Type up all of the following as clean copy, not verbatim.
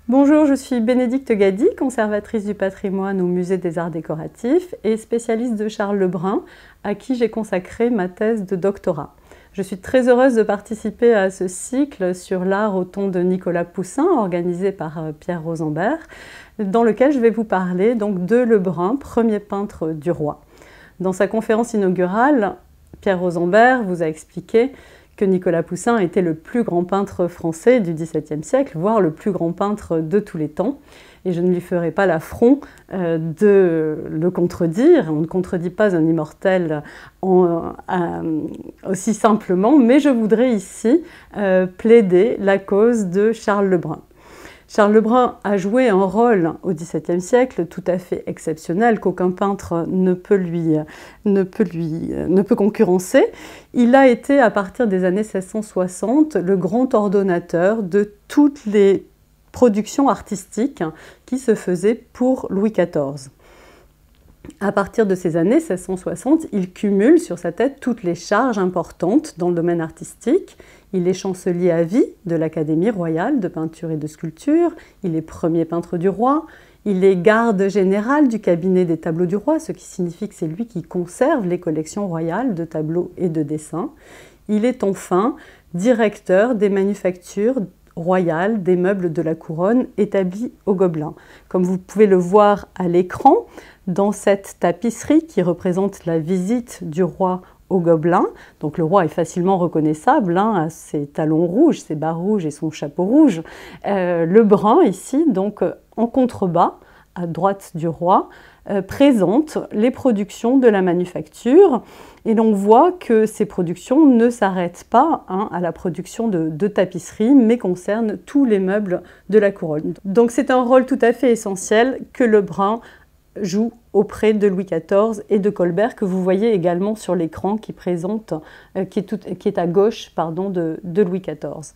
Bonjour, je suis Bénédicte Gady, conservatrice du patrimoine au Musée des Arts Décoratifs et spécialiste de Charles Lebrun, à qui j'ai consacré ma thèse de doctorat. Je suis très heureuse de participer à ce cycle sur l'art au ton de Nicolas Poussin, organisé par Pierre Rosenberg, dans lequel je vais vous parler donc de Lebrun, premier peintre du roi. Dans sa conférence inaugurale, Pierre Rosenberg vous a expliqué que Nicolas Poussin était le plus grand peintre français du XVIIe siècle, voire le plus grand peintre de tous les temps. Et je ne lui ferai pas l'affront de le contredire. On ne contredit pas un immortel aussi simplement, mais je voudrais ici plaider la cause de Charles Lebrun. Charles Lebrun a joué un rôle au XVIIe siècle tout à fait exceptionnel qu'aucun peintre ne peut concurrencer. Il a été, à partir des années 1660, le grand ordonnateur de toutes les productions artistiques qui se faisaient pour Louis XIV. À partir de ces années 1660, il cumule sur sa tête toutes les charges importantes dans le domaine artistique. Il est chancelier à vie de l'Académie royale de peinture et de sculpture, il est premier peintre du roi, il est garde général du cabinet des tableaux du roi, ce qui signifie que c'est lui qui conserve les collections royales de tableaux et de dessins. Il est enfin directeur des manufactures royales des meubles de la couronne établis au Gobelin. Comme vous pouvez le voir à l'écran, dans cette tapisserie qui représente la visite du roi au Gobelin, donc le roi est facilement reconnaissable, à ses talons rouges, ses bas rouges et son chapeau rouge. Lebrun, ici, donc en contrebas, à droite du roi, présente les productions de la manufacture. Et l'on voit que ces productions ne s'arrêtent pas à la production de tapisseries, mais concernent tous les meubles de la couronne. Donc c'est un rôle tout à fait essentiel que Lebrun joue auprès de Louis XIV et de Colbert, que vous voyez également sur l'écran qui est à gauche de Louis XIV.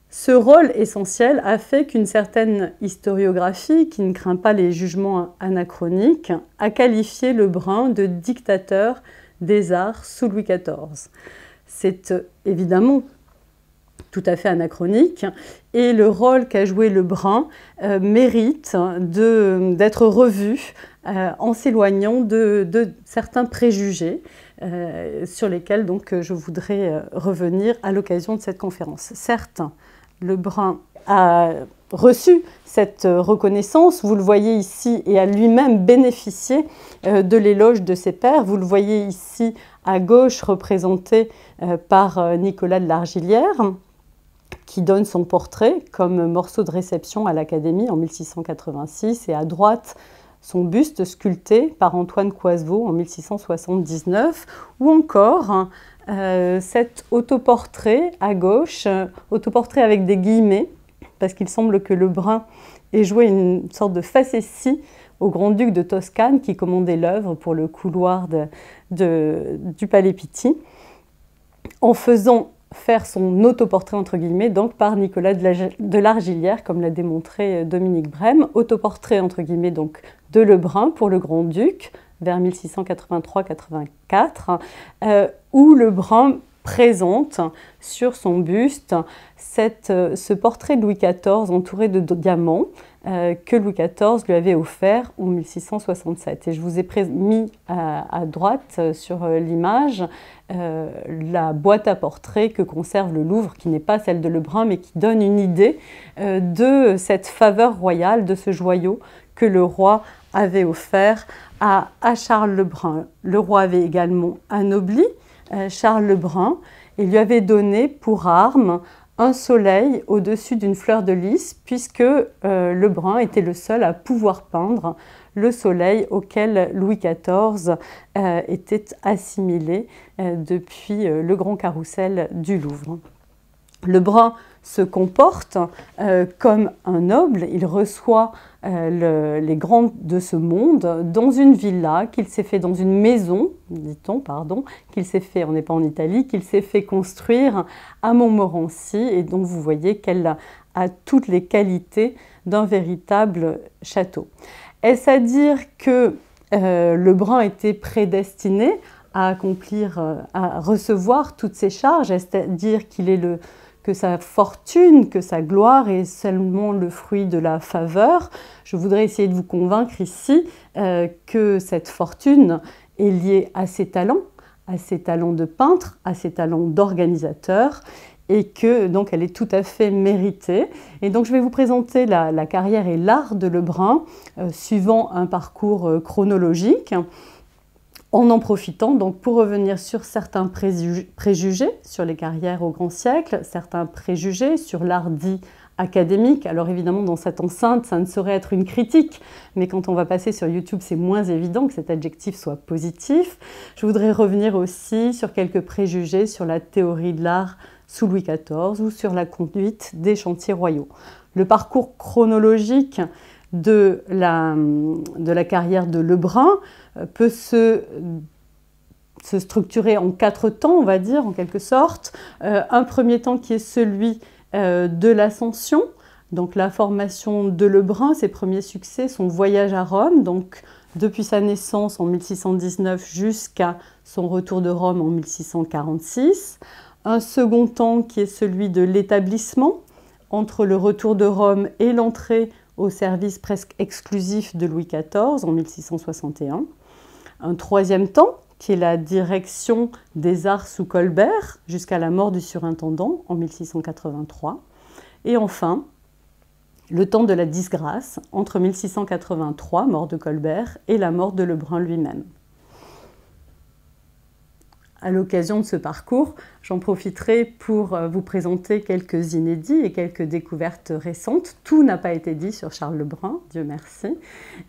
Ce rôle essentiel a fait qu'une certaine historiographie, qui ne craint pas les jugements anachroniques, a qualifié Lebrun de dictateur des arts sous Louis XIV. C'est évidemment tout à fait anachronique, et le rôle qu'a joué Lebrun mérite d'être revu en s'éloignant de certains préjugés sur lesquels donc, je voudrais revenir à l'occasion de cette conférence. Certes, Lebrun a reçu cette reconnaissance, vous le voyez ici, et a lui-même bénéficié de l'éloge de ses pairs. Vous le voyez ici à gauche représenté par Nicolas de Largillière, qui donne son portrait comme morceau de réception à l'Académie en 1686, et à droite son buste sculpté par Antoine Coisevaux en 1679, ou encore cet autoportrait à gauche, autoportrait avec des guillemets, parce qu'il semble que Lebrun ait joué une sorte de facétie au grand-duc de Toscane qui commandait l'œuvre pour le couloir du Palais Pitti, en faisant faire son autoportrait entre guillemets donc par Nicolas de Largillière, comme l'a démontré Dominique Brême, autoportrait entre guillemets donc de Lebrun pour le grand-duc vers 1683-84, où Lebrun présente sur son buste ce portrait de Louis XIV entouré de diamants que Louis XIV lui avait offert en 1667. Et je vous ai mis à droite sur l'image la boîte à portraits que conserve le Louvre, qui n'est pas celle de Lebrun, mais qui donne une idée de cette faveur royale, de ce joyau que le roi avait offert à Charles Lebrun. Le roi avait également anobli Charles Lebrun et lui avait donné pour arme un soleil au-dessus d'une fleur de lys, puisque Lebrun était le seul à pouvoir peindre le soleil auquel Louis XIV était assimilé depuis le grand carrousel du Louvre. Lebrun se comporte comme un noble, il reçoit les grands de ce monde dans une villa qu'il s'est fait, dans une maison, dit-on, pardon, qu'il s'est fait, on n'est pas en Italie, qu'il s'est fait construire à Montmorency, et dont vous voyez qu'elle a toutes les qualités d'un véritable château. Est-ce à dire que Lebrun était prédestiné à recevoir toutes ces charges, c'est-à-dire qu'il est que sa fortune, que sa gloire est seulement le fruit de la faveur. Je voudrais essayer de vous convaincre ici que cette fortune est liée à ses talents de peintre, à ses talents d'organisateur, et que donc elle est tout à fait méritée. Et donc je vais vous présenter la carrière et l'art de Lebrun suivant un parcours chronologique, en profitant donc pour revenir sur certains préjugés sur les carrières au grand siècle, certains préjugés sur l'art dit académique. Alors évidemment, dans cette enceinte, ça ne saurait être une critique, mais quand on va passer sur YouTube, c'est moins évident que cet adjectif soit positif. Je voudrais revenir aussi sur quelques préjugés sur la théorie de l'art sous Louis XIV ou sur la conduite des chantiers royaux. Le parcours chronologique de la carrière de Lebrun peut se structurer en 4 temps, on va dire, en quelque sorte. Un premier temps qui est celui de l'Ascension, donc la formation de Lebrun, ses premiers succès, son voyage à Rome, donc depuis sa naissance en 1619 jusqu'à son retour de Rome en 1646. Un second temps qui est celui de l'établissement, entre le retour de Rome et l'entrée au service presque exclusif de Louis XIV en 1661. Un troisième temps qui est la direction des arts sous Colbert jusqu'à la mort du surintendant en 1683. Et enfin, le temps de la disgrâce entre 1683, mort de Colbert, et la mort de Lebrun lui-même. À l'occasion de ce parcours, j'en profiterai pour vous présenter quelques inédits et quelques découvertes récentes. Tout n'a pas été dit sur Charles Lebrun, Dieu merci.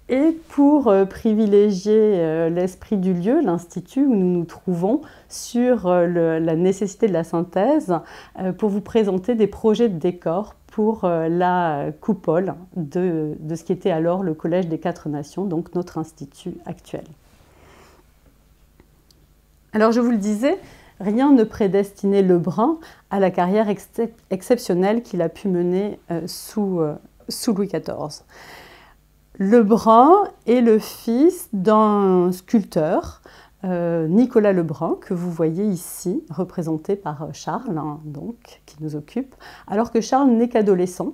Et pour privilégier l'esprit du lieu, l'Institut où nous nous trouvons, sur la nécessité de la synthèse, pour vous présenter des projets de décor pour la coupole de ce qui était alors le Collège des Quatre Nations, donc notre institut actuel. Alors je vous le disais, rien ne prédestinait Lebrun à la carrière exceptionnelle qu'il a pu mener sous Louis XIV. Lebrun est le fils d'un sculpteur, Nicolas Lebrun, que vous voyez ici, représenté par Charles, hein, donc, qui nous occupe, alors que Charles n'est qu'adolescent.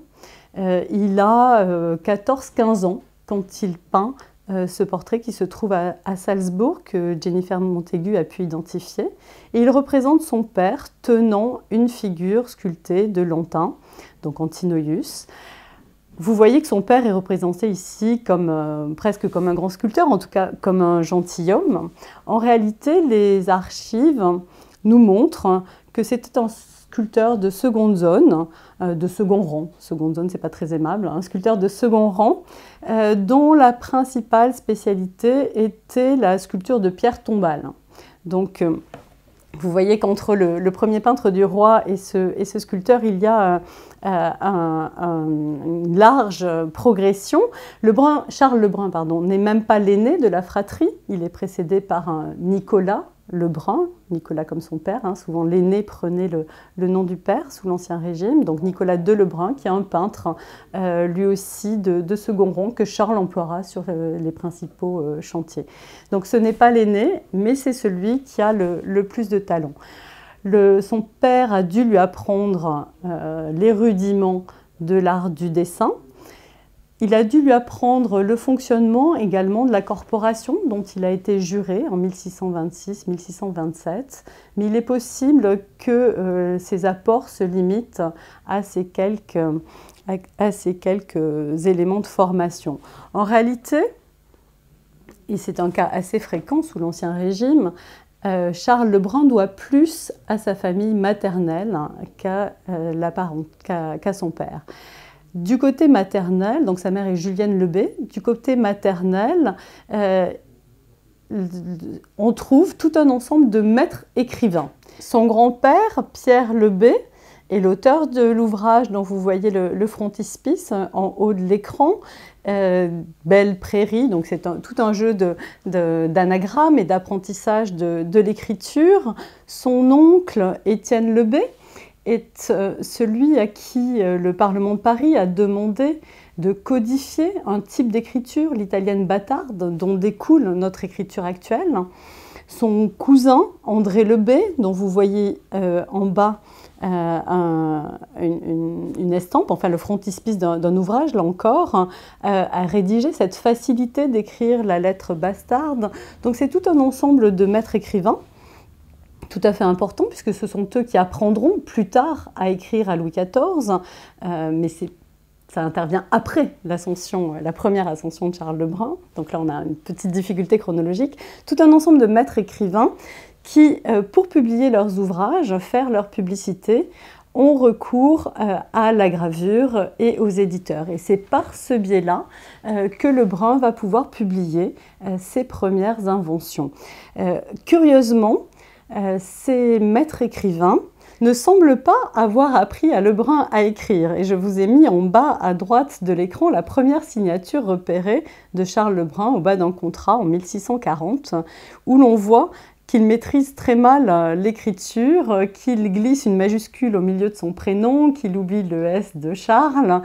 Il a 14-15 ans quand il peint ce portrait qui se trouve à Salzbourg, que Jennifer Montaigu a pu identifier. Et il représente son père tenant une figure sculptée de Lantin, donc Antinoius. Vous voyez que son père est représenté ici presque comme un grand sculpteur, en tout cas comme un gentilhomme. En réalité, les archives nous montrent que c'était un sculpteur de seconde zone, de second rang. Seconde zone, c'est pas très aimable. Un sculpteur de second rang, dont la principale spécialité était la sculpture de pierre tombale. Donc, vous voyez qu'entre le premier peintre du roi et ce sculpteur, il y a une large progression. Charles Lebrun n'est même pas l'aîné de la fratrie. Il est précédé par un Nicolas Lebrun, Nicolas comme son père, hein, souvent l'aîné prenait le nom du père sous l'Ancien Régime, donc Nicolas de Lebrun, qui est un peintre lui aussi de second rang que Charles emploiera sur les principaux chantiers. Donc ce n'est pas l'aîné, mais c'est celui qui a le plus de talent. Son père a dû lui apprendre les rudiments de l'art du dessin. Il a dû lui apprendre le fonctionnement également de la corporation dont il a été juré en 1626-1627, mais il est possible que ses apports se limitent à ces quelques éléments de formation. En réalité, et c'est un cas assez fréquent sous l'Ancien Régime, Charles Lebrun doit plus à sa famille maternelle qu'à son père. Du côté maternel, donc sa mère est Julienne Lebay, du côté maternel, on trouve tout un ensemble de maîtres écrivains. Son grand-père, Pierre Lebay, est l'auteur de l'ouvrage dont vous voyez le frontispice en haut de l'écran, Belle Prairie, donc c'est tout un jeu d'anagrammes et d'apprentissage de l'écriture. Son oncle, Étienne Lebay, est celui à qui le Parlement de Paris a demandé de codifier un type d'écriture, l'italienne bâtarde, dont découle notre écriture actuelle. Son cousin, André Lebay, dont vous voyez en bas une estampe, enfin le frontispice d'un ouvrage, là encore, a rédigé cette facilité d'écrire la lettre bastarde. Donc c'est tout un ensemble de maîtres écrivains, tout à fait important, puisque ce sont eux qui apprendront plus tard à écrire à Louis XIV, mais ça intervient après l'ascension, la première ascension de Charles le Brun. Donc là, on a une petite difficulté chronologique. Tout un ensemble de maîtres écrivains qui, pour publier leurs ouvrages, faire leur publicité, ont recours à la gravure et aux éditeurs. Et c'est par ce biais-là que le Brun va pouvoir publier ses premières inventions. Curieusement, ces maîtres écrivains ne semblent pas avoir appris à Lebrun à écrire. Et je vous ai mis en bas à droite de l'écran la première signature repérée de Charles Lebrun au bas d'un contrat en 1640, où l'on voit qu'il maîtrise très mal l'écriture, qu'il glisse une majuscule au milieu de son prénom, qu'il oublie le S de Charles.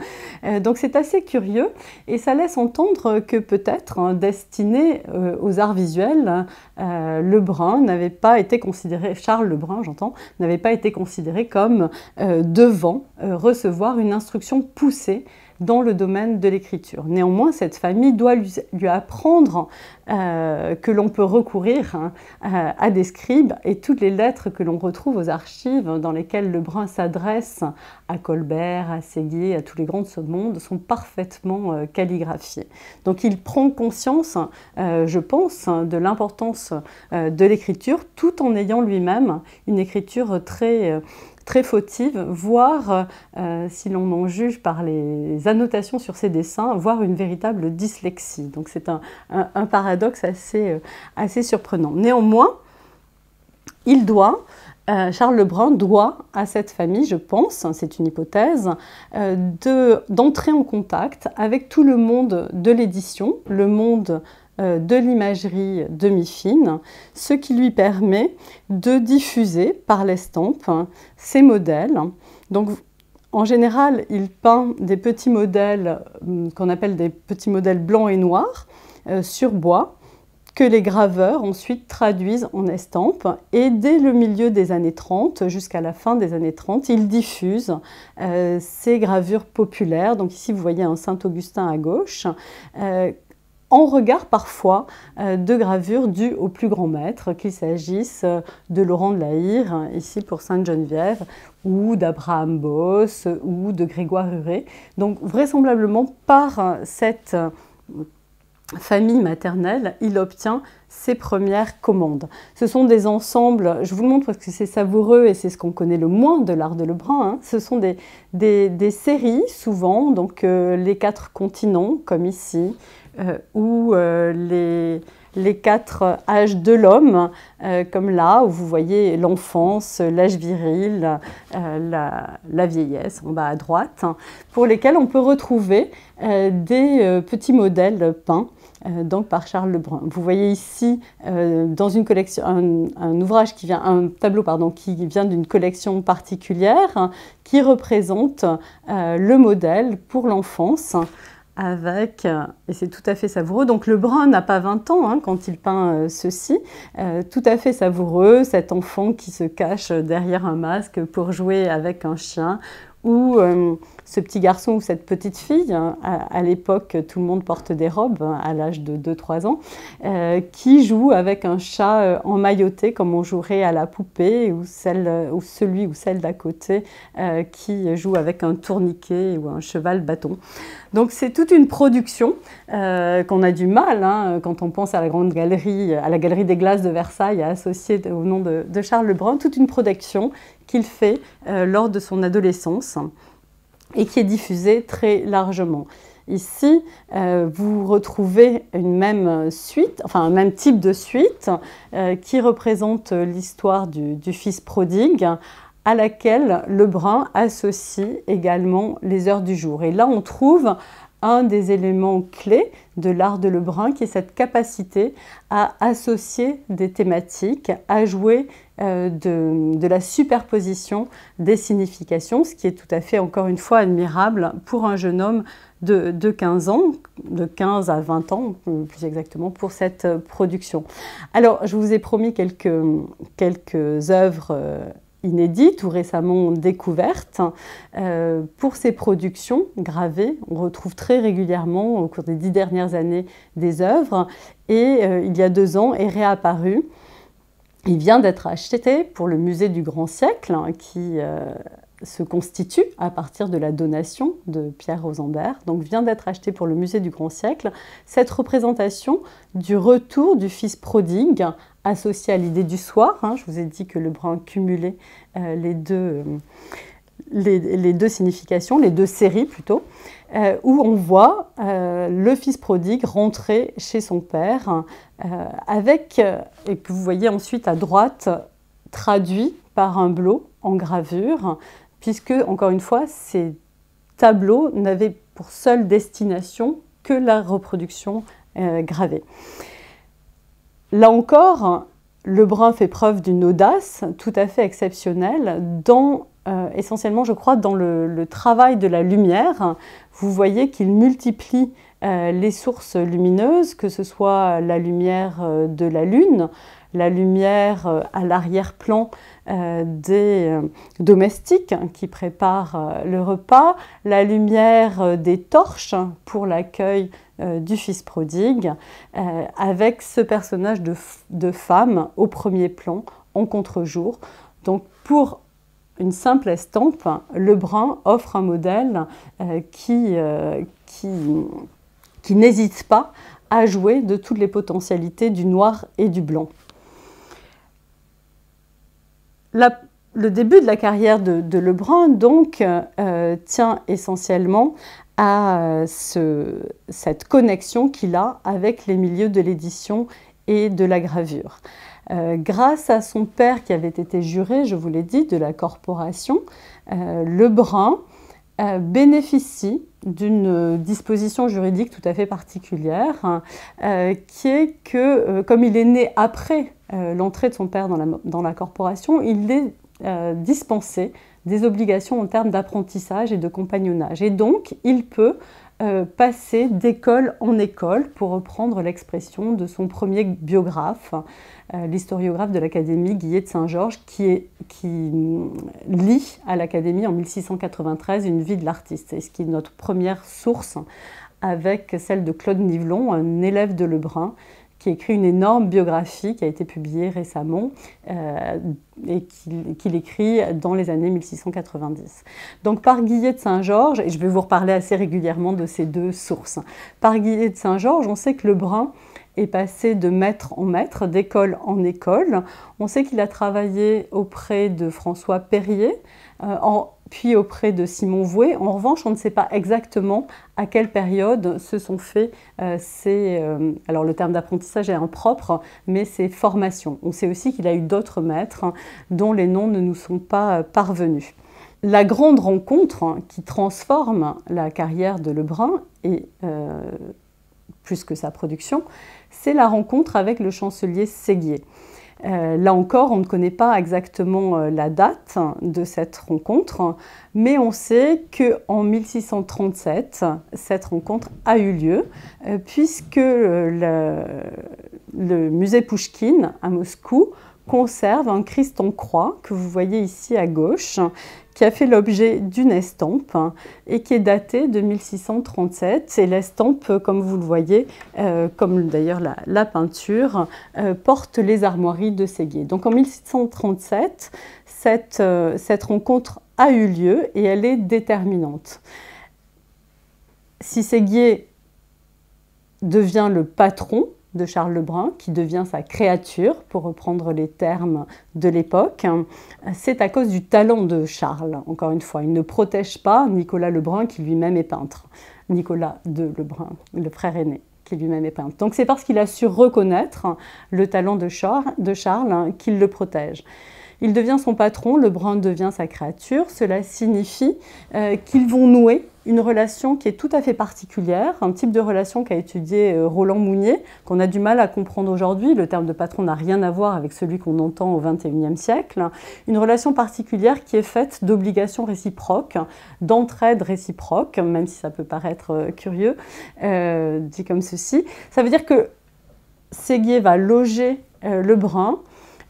Donc c'est assez curieux et ça laisse entendre que peut-être, destiné aux arts visuels, Lebrun n'avait pas été considéré, Charles Lebrun j'entends, n'avait pas été considéré comme devant recevoir une instruction poussée dans le domaine de l'écriture. Néanmoins, cette famille doit lui apprendre que l'on peut recourir à des scribes, et toutes les lettres que l'on retrouve aux archives dans lesquelles Lebrun s'adresse à Colbert, à Séguier, à tous les grands de ce monde sont parfaitement calligraphiées. Donc il prend conscience, je pense, de l'importance de l'écriture, tout en ayant lui-même une écriture très fautive, voire, si l'on en juge par les annotations sur ses dessins, voire une véritable dyslexie. Donc c'est un paradoxe assez surprenant. Néanmoins, Charles Lebrun doit à cette famille, je pense, c'est une hypothèse, d'entrer en contact avec tout le monde de l'édition, le monde de l'imagerie demi-fine, ce qui lui permet de diffuser par l'estampe ses modèles. Donc, en général, il peint des petits modèles qu'on appelle des petits modèles blancs et noirs sur bois, que les graveurs ensuite traduisent en estampes. Et dès le milieu des années 30, jusqu'à la fin des années 30, il diffuse ces gravures populaires. Donc ici, vous voyez un Saint-Augustin à gauche, en regard parfois de gravures dues au plus grand maître, qu'il s'agisse de Laurent de la Hire, ici pour Sainte-Geneviève, ou d'Abraham Bosse, ou de Grégoire Huret. Donc vraisemblablement par cette famille maternelle, il obtient ses premières commandes. Ce sont des ensembles, je vous le montre parce que c'est savoureux et c'est ce qu'on connaît le moins de l'art de Lebrun, hein. Ce sont des séries souvent, donc les 4 continents comme ici, ou les 4 âges de l'homme, comme là où vous voyez l'enfance, l'âge viril, la vieillesse en bas à droite, hein, pour lesquels on peut retrouver des petits modèles peints donc par Charles Lebrun. Vous voyez ici dans une collection, un ouvrage qui vient, un tableau pardon, qui vient d'une collection particulière, hein, qui représente le modèle pour l'enfance, avec, et c'est tout à fait savoureux, donc Lebrun n'a pas 20 ans hein, quand il peint ceci, tout à fait savoureux, cet enfant qui se cache derrière un masque pour jouer avec un chien, ou ce petit garçon ou cette petite fille, hein, à l'époque tout le monde porte des robes hein, à l'âge de 2-3 ans, qui joue avec un chat emmailloté comme on jouerait à la poupée, ou celui ou celle d'à côté qui joue avec un tourniquet ou un cheval bâton. Donc c'est toute une production qu'on a du mal, hein, quand on pense à la grande galerie, à la galerie des glaces de Versailles, à associer au nom de Charles Lebrun, toute une production qu'il fait lors de son adolescence et qui est diffusée très largement. Ici, vous retrouvez une même suite, enfin un même type de suite qui représente l'histoire du fils prodigue, à laquelle Lebrun associe également les heures du jour. Et là, on trouve un des éléments clés de l'art de Lebrun, qui est cette capacité à associer des thématiques, à jouer de la superposition des significations, ce qui est tout à fait, encore une fois, admirable pour un jeune homme de 15 ans, de 15 à 20 ans, plus exactement, pour cette production. Alors, je vous ai promis quelques œuvres inédites ou récemment découvertes. Pour ces productions gravées, on retrouve très régulièrement au cours des 10 dernières années des œuvres et il y a 2 ans est réapparu. Il vient d'être acheté pour le musée du Grand Siècle qui se constitue à partir de la donation de Pierre Rosenberg. Donc vient d'être acheté pour le musée du Grand Siècle cette représentation du retour du fils prodigue associé à l'idée du soir. Je vous ai dit que Lebrun cumulait les deux significations, les 2 séries plutôt, où on voit le fils prodigue rentrer chez son père et que vous voyez ensuite à droite traduit par un blot en gravure, puisque, encore une fois, ces tableaux n'avaient pour seule destination que la reproduction gravée. Là encore, Lebrun fait preuve d'une audace tout à fait exceptionnelle essentiellement, je crois, dans le travail de la lumière. Vous voyez qu'il multiplie les sources lumineuses, que ce soit la lumière de la lune, la lumière à l'arrière-plan des domestiques qui préparent le repas, la lumière des torches pour l'accueil du fils prodigue, avec ce personnage de femme au premier plan, en contre-jour. Donc pour une simple estampe, Lebrun offre un modèle qui n'hésite pas à jouer de toutes les potentialités du noir et du blanc. Le début de la carrière de Lebrun, donc, tient essentiellement à cette connexion qu'il a avec les milieux de l'édition et de la gravure. Grâce à son père qui avait été juré, je vous l'ai dit, de la corporation, Lebrun bénéficie d'une disposition juridique tout à fait particulière, qui est que, comme il est né après l'entrée de son père dans la corporation, il est dispensé des obligations en termes d'apprentissage et de compagnonnage. Et donc, il peut passer d'école en école, pour reprendre l'expression de son premier biographe, l'historiographe de l'Académie, Guillet de Saint-Georges, qui lit à l'Académie en 1693 une vie de l'artiste, et ce qui est notre première source avec celle de Claude Nivelon, un élève de Lebrun, qui écrit une énorme biographie qui a été publiée récemment et qu'il écrit dans les années 1690. Donc par Guillet de Saint-Georges, et je vais vous reparler assez régulièrement de ces 2 sources, par Guillet de Saint-Georges, on sait que Lebrun est passé de maître en maître, d'école en école. On sait qu'il a travaillé auprès de François Perrier, puis auprès de Simon Vouet. En revanche, on ne sait pas exactement à quelle période se sont faits alors le terme d'apprentissage est impropre, mais ces formations. On sait aussi qu'il a eu d'autres maîtres dont les noms ne nous sont pas parvenus. La grande rencontre qui transforme la carrière de Lebrun, et plus que sa production, c'est la rencontre avec le chancelier Séguier. Là encore, on ne connaît pas exactement la date de cette rencontre, mais on sait qu'en 1637, cette rencontre a eu lieu, puisque le musée Pouchkine à Moscou conserve un Christ en croix que vous voyez ici à gauche, qui a fait l'objet d'une estampe et qui est datée de 1637. Et l'estampe, comme vous le voyez, comme d'ailleurs la peinture, porte les armoiries de Séguier. Donc en 1637, cette rencontre a eu lieu et elle est déterminante. Si Séguier devient le patron de Charles Lebrun, qui devient sa créature, pour reprendre les termes de l'époque, c'est à cause du talent de Charles. Encore une fois, il ne protège pas Nicolas Lebrun, qui lui-même est peintre. Nicolas de Lebrun, le frère aîné, qui lui-même est peintre. Donc c'est parce qu'il a su reconnaître le talent de Charles qu'il le protège. Il devient son patron, Lebrun devient sa créature. Cela signifie qu'ils vont nouer une relation qui est tout à fait particulière, un type de relation qu'a étudié Roland Mounier, qu'on a du mal à comprendre aujourd'hui. Le terme de patron n'a rien à voir avec celui qu'on entend au XXIe siècle. Une relation particulière qui est faite d'obligations réciproques, d'entraide réciproque, même si ça peut paraître curieux, dit comme ceci. Ça veut dire que Séguier va loger Lebrun,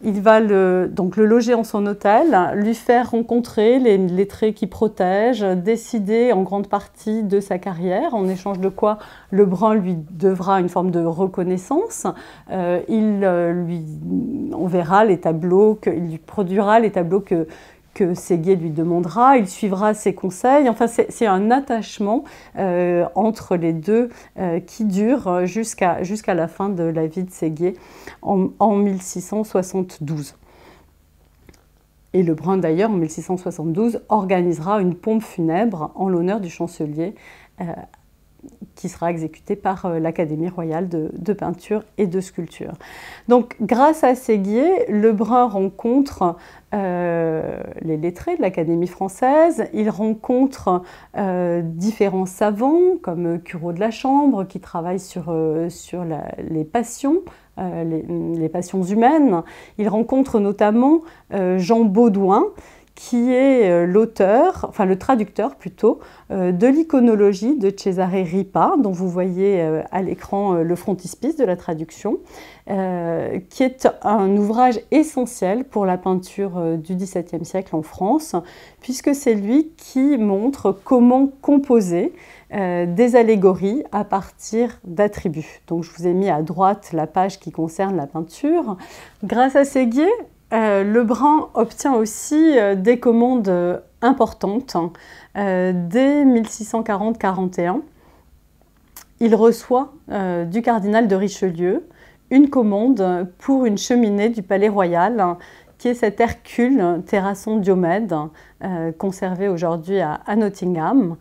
Il va donc le loger en son hôtel, lui faire rencontrer les traits qui protègent, décider en grande partie de sa carrière, en échange de quoi Lebrun lui devra une forme de reconnaissance. On verra les tableaux, il lui produira les tableaux que Séguier lui demandera, il suivra ses conseils. Enfin, c'est un attachement entre les deux qui dure jusqu'à la fin de la vie de Séguier en 1672. Et Lebrun, d'ailleurs, en 1672, organisera une pompe funèbre en l'honneur du chancelier qui sera exécutée par l'Académie royale de peinture et de sculpture. Donc, grâce à Séguier, Lebrun rencontre les lettrés de l'Académie française, il rencontre différents savants comme Curot de la Chambre qui travaillent sur les passions, les passions humaines. Il rencontre notamment Jean Baudouin, qui est le traducteur plutôt, de l'iconologie de Cesare Ripa, dont vous voyez à l'écran le frontispice de la traduction, qui est un ouvrage essentiel pour la peinture du XVIIe siècle en France, puisque c'est lui qui montre comment composer des allégories à partir d'attributs. Donc je vous ai mis à droite la page qui concerne la peinture. Grâce à Séguier, Lebrun obtient aussi des commandes importantes. Dès 1640-41, il reçoit du cardinal de Richelieu une commande pour une cheminée du Palais Royal, qui est cet Hercule terrasson Diomède, conservé aujourd'hui à Nottingham.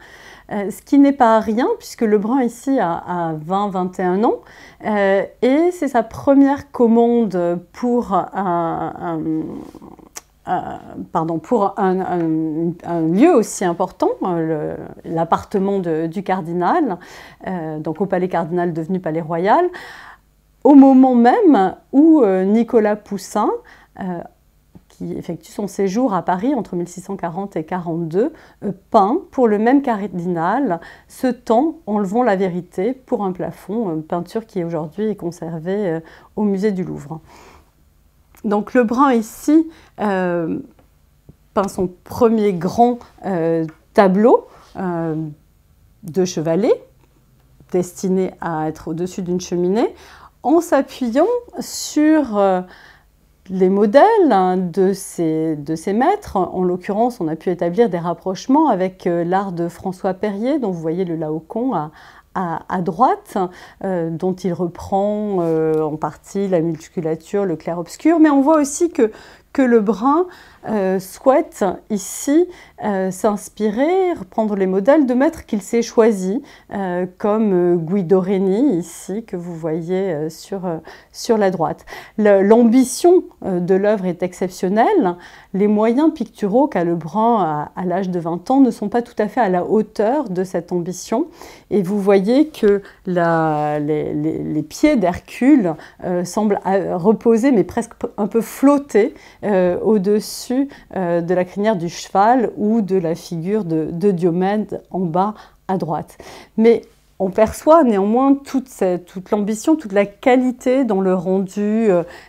Ce qui n'est pas rien, puisque Lebrun ici a 20-21 ans, et c'est sa première commande pour un lieu aussi important, l'appartement du cardinal, donc au Palais Cardinal devenu Palais Royal, au moment même où Nicolas Poussin, qui effectue son séjour à Paris entre 1640 et 42, peint pour le même cardinal ce temps enlevant la vérité pour un plafond, peinture qui aujourd'hui est conservée au musée du Louvre. Donc Lebrun ici peint son premier grand tableau de chevalet, destiné à être au-dessus d'une cheminée, en s'appuyant sur les modèles de ces maîtres. En l'occurrence, on a pu établir des rapprochements avec l'art de François Perrier, dont vous voyez le Laocoon à droite, dont il reprend en partie la multiculature, le clair-obscur, mais on voit aussi que Lebrun souhaite ici s'inspirer, reprendre les modèles de maîtres qu'il s'est choisis, comme Guido Reni, ici, que vous voyez sur la droite. L'ambition de l'œuvre est exceptionnelle. Les moyens picturaux qu'a Lebrun à l'âge de 20 ans ne sont pas tout à fait à la hauteur de cette ambition. Et vous voyez que les pieds d'Hercule semblent reposer, mais presque un peu flotter, au-dessus de la crinière du cheval ou de la figure de Diomède en bas à droite. Mais on perçoit néanmoins toute l'ambition, toute la qualité dans le rendu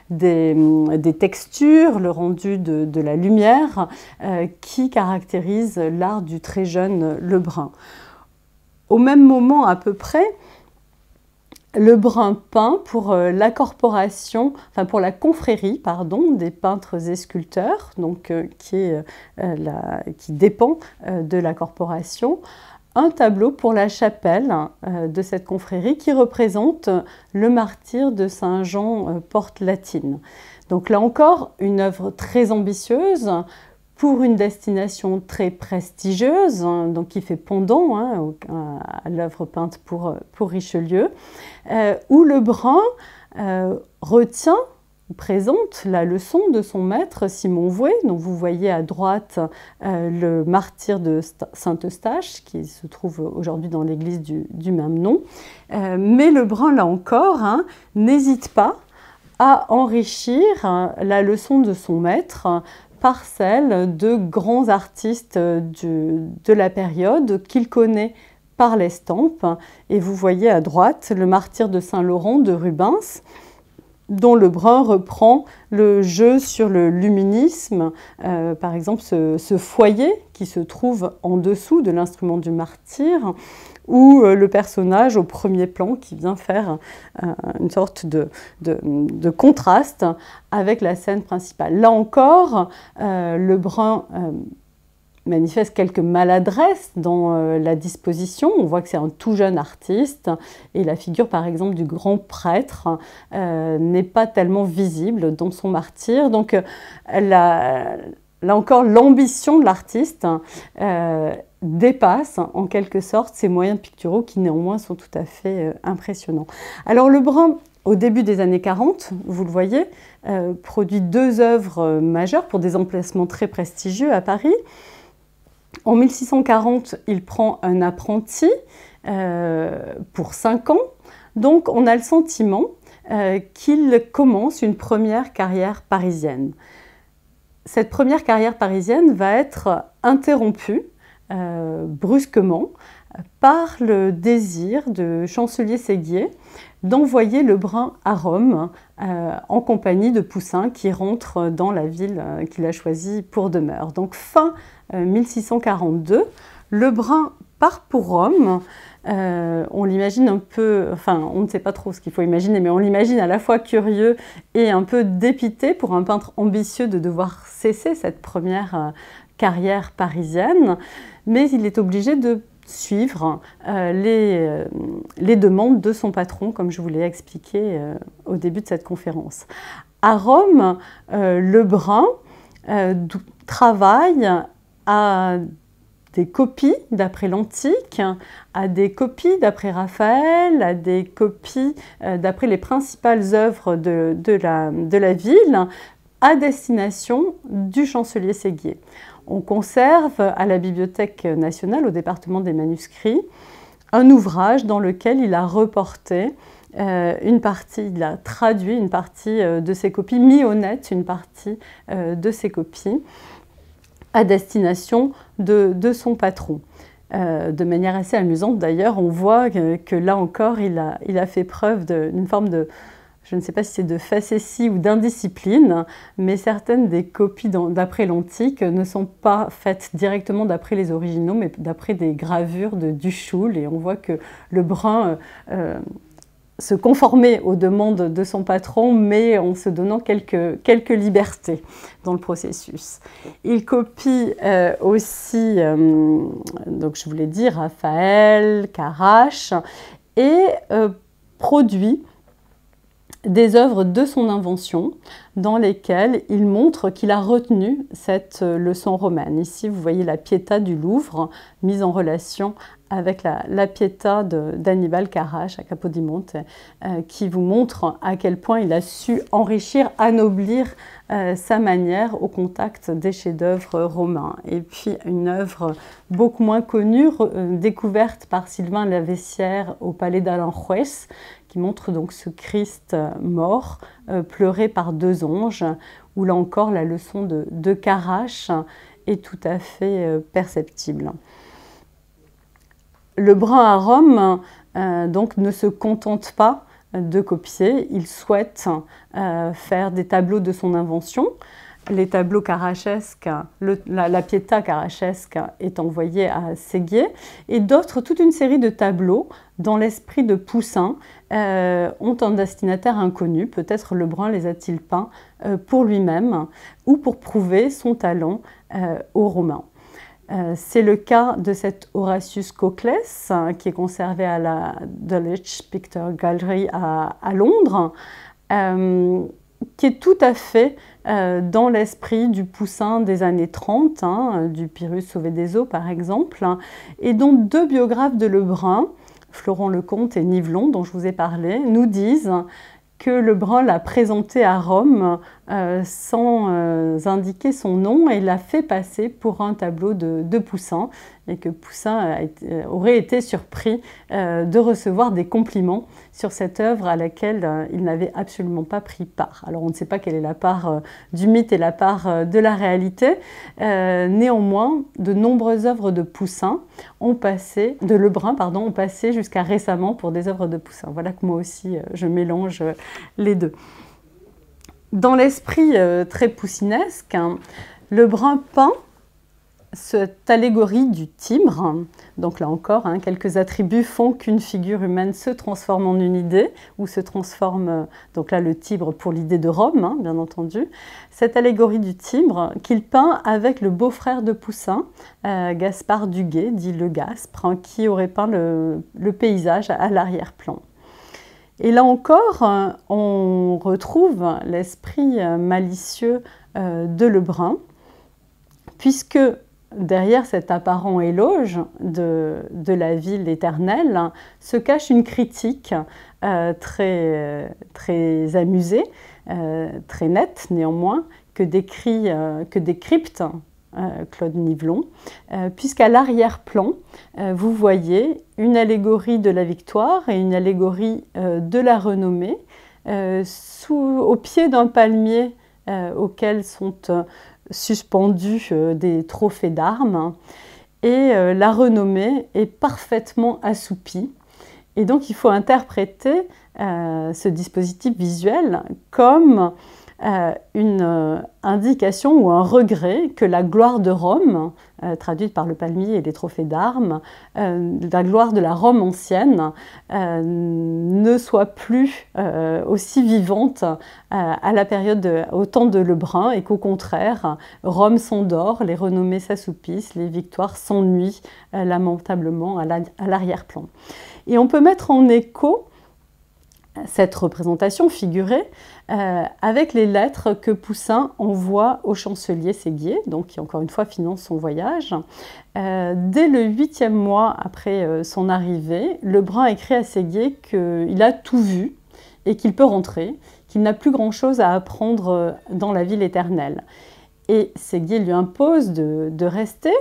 des textures, le rendu de la lumière qui caractérise l'art du très jeune Lebrun. Au même moment à peu près, Lebrun peint pour la corporation, enfin pour la confrérie, pardon, des peintres et sculpteurs, donc qui dépend de la corporation, un tableau pour la chapelle de cette confrérie qui représente le martyre de Saint-Jean Porte-Latine. Donc là encore, une œuvre très ambitieuse, pour une destination très prestigieuse, donc qui fait pendant à l'œuvre peinte pour Richelieu, où Lebrun retient, présente la leçon de son maître Simon Vouet, dont vous voyez à droite le martyre de Saint-Eustache, qui se trouve aujourd'hui dans l'église du même nom. Mais Lebrun, là encore, n'hésite pas à enrichir la leçon de son maître par celle de grands artistes de la période qu'il connaît par l'estampe. Et vous voyez à droite le martyre de Saint-Laurent de Rubens, dont Lebrun reprend le jeu sur le luminisme, par exemple ce foyer qui se trouve en dessous de l'instrument du martyr, ou le personnage au premier plan qui vient faire une sorte de contraste avec la scène principale. Là encore, Lebrun manifeste quelques maladresses dans la disposition. On voit que c'est un tout jeune artiste et la figure par exemple du grand prêtre n'est pas tellement visible dans son martyr. Donc là encore, l'ambition de l'artiste dépasse en quelque sorte ses moyens picturaux qui néanmoins sont tout à fait impressionnants. Alors Lebrun, au début des années 40, vous le voyez, produit 2 œuvres majeures pour des emplacements très prestigieux à Paris. En 1640, il prend un apprenti pour 5 ans. Donc on a le sentiment qu'il commence une première carrière parisienne. Cette première carrière parisienne va être interrompue brusquement par le désir de Chancelier-Séguier d'envoyer Lebrun à Rome en compagnie de Poussin qui rentre dans la ville qu'il a choisie pour demeure. Donc fin 1642, Lebrun part pour Rome. On l'imagine un peu, enfin on ne sait pas trop ce qu'il faut imaginer, mais on l'imagine à la fois curieux et un peu dépité pour un peintre ambitieux de devoir cesser cette première carrière parisienne, mais il est obligé de suivre les demandes de son patron, comme je vous l'ai expliqué au début de cette conférence. À Rome, Lebrun travaille à des copies d'après l'Antique, à des copies d'après Raphaël, à des copies d'après les principales œuvres de la ville, à destination du Chancelier-Séguier. On conserve à la Bibliothèque nationale, au département des manuscrits, un ouvrage dans lequel il a reporté une partie, il a traduit une partie de ses copies, mis au net une partie de ses copies à destination de son patron. De manière assez amusante d'ailleurs, on voit que là encore, il a fait preuve d'une forme de, je ne sais pas si c'est de facétie ou d'indiscipline, mais certaines des copies d'après l'Antique ne sont pas faites directement d'après les originaux, mais d'après des gravures de Duchoul, et on voit que Lebrun se conformait aux demandes de son patron, mais en se donnant quelques libertés dans le processus. Il copie aussi, donc je vous l'ai dit, Raphaël, Carache, et produit des œuvres de son invention dans lesquelles il montre qu'il a retenu cette leçon romaine. Ici, vous voyez la Pietà du Louvre mise en relation avec la Pietà d'Annibal Carache à Capodimonte, qui vous montre à quel point il a su enrichir, anoblir sa manière au contact des chefs-d'œuvre romains. Et puis une œuvre beaucoup moins connue, découverte par Sylvain Laveissière au palais d'Aranjuez, qui montre donc ce Christ mort, pleuré par 2 anges, où là encore la leçon de Carache est tout à fait perceptible. Lebrun à Rome donc ne se contente pas de copier, il souhaite faire des tableaux de son invention. Les tableaux carachesques, la Pietà carachesque est envoyée à Séguier, et d'autres, toute une série de tableaux dans l'esprit de Poussin ont un destinataire inconnu. Peut-être Lebrun les a-t-il peints pour lui-même ou pour prouver son talent aux Romains. C'est le cas de cet Horatius Cocles qui est conservé à la Dulwich Picture Gallery à Londres, qui est tout à fait dans l'esprit du Poussin des années 30, du Pyrrhus sauvé des eaux par exemple, et dont 2 biographes de Lebrun, Florent Lecomte et Nivelon, dont je vous ai parlé, nous disent que Lebrun l'a présenté à Rome sans indiquer son nom et l'a fait passer pour un tableau de Poussin, et que Poussin aurait été surpris de recevoir des compliments sur cette œuvre à laquelle il n'avait absolument pas pris part. Alors on ne sait pas quelle est la part du mythe et la part de la réalité. Néanmoins, de nombreuses œuvres de Poussin de Lebrun, ont passé jusqu'à récemment pour des œuvres de Poussin. Voilà que moi aussi je mélange les deux. Dans l'esprit très poussinesque, hein, le Brun peint cette allégorie du timbre. Donc là encore, hein, quelques attributs font qu'une figure humaine se transforme en une idée, ou se transforme, donc là le timbre pour l'idée de Rome, hein, bien entendu. Cette allégorie du timbre qu'il peint avec le beau-frère de Poussin, Gaspard Duguay, dit le Gaspre, hein, qui aurait peint le paysage à l'arrière-plan. Et là encore, on retrouve l'esprit malicieux de Lebrun, puisque derrière cet apparent éloge de la ville éternelle se cache une critique très amusée, très nette néanmoins, que décrypte Claude Nivelon, puisqu'à l'arrière-plan, vous voyez une allégorie de la victoire et une allégorie de la renommée au pied d'un palmier auquel sont suspendus des trophées d'armes, et la renommée est parfaitement assoupie. Et donc il faut interpréter ce dispositif visuel comme une indication ou un regret que la gloire de Rome, traduite par le palmier et les trophées d'armes, la gloire de la Rome ancienne ne soit plus aussi vivante au temps de Lebrun, et qu'au contraire, Rome s'endort, les renommées s'assoupissent, les victoires s'ennuient lamentablement à l'arrière-plan. Et on peut mettre en écho cette représentation figurée avec les lettres que Poussin envoie au chancelier Séguier, donc qui encore une fois finance son voyage. Dès le 8e mois après son arrivée, Lebrun écrit à Séguier qu'il a tout vu et qu'il peut rentrer, qu'il n'a plus grand-chose à apprendre dans la ville éternelle. Et Séguier lui impose de rester.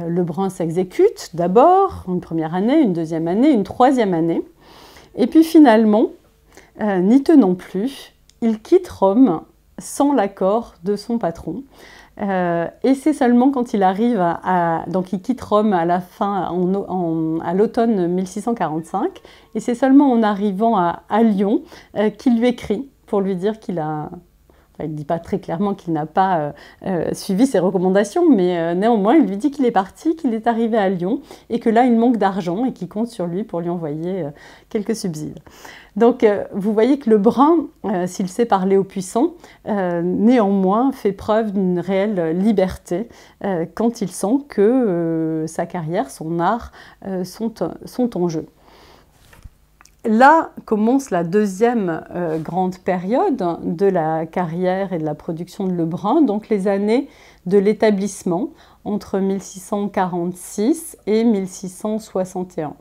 Lebrun s'exécute d'abord, une première année, une deuxième année, une troisième année. Et puis finalement, n'y tenant plus, il quitte Rome sans l'accord de son patron. Et c'est seulement quand il arrive donc il quitte Rome à la fin, à l'automne 1645, et c'est seulement en arrivant à Lyon qu'il lui écrit pour lui dire qu'il a... il ne dit pas très clairement qu'il n'a pas suivi ses recommandations, mais néanmoins, il lui dit qu'il est parti, qu'il est arrivé à Lyon, et que là, il manque d'argent et qu'il compte sur lui pour lui envoyer quelques subsides. Donc, vous voyez que Lebrun, s'il sait parler aux puissants, néanmoins fait preuve d'une réelle liberté quand il sent que sa carrière, son art sont en jeu. Là commence la deuxième grande période de la carrière et de la production de Lebrun, donc les années de l'établissement entre 1646 et 1661.